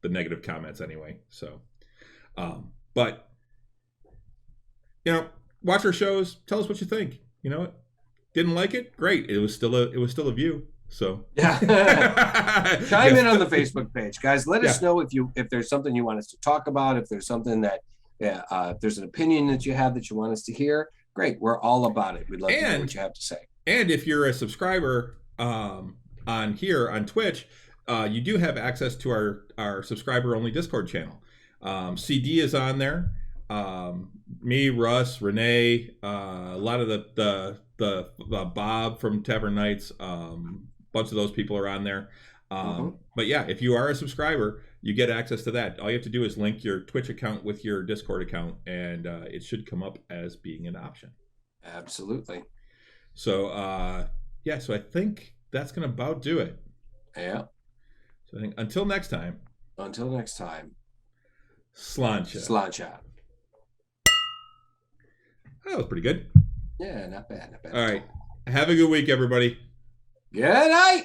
negative comments anyway. So, but watch our shows. Tell us what you think. Didn't like it? Great. It was still a view. So yeah, chime in on the Facebook page, guys. Let us know if there's something you want us to talk about. If there's something that if there's an opinion that you have that you want us to hear. Great. We're all about it. We'd love to hear what you have to say. And if you're a subscriber on Twitch, you do have access to our subscriber only Discord channel. CD is on there. Me, Russ, Renee, a lot of the Bob from Tavern Nights, bunch of those people are on there. But yeah, if you are a subscriber, you get access to that. All you have to do is link your Twitch account with your Discord account, and it should come up as being an option. Absolutely. So so I think that's gonna about do it. Yeah. So I think until next time. Sláinte. That was pretty good. Yeah, not bad. All right. Have a good week, everybody. Good night.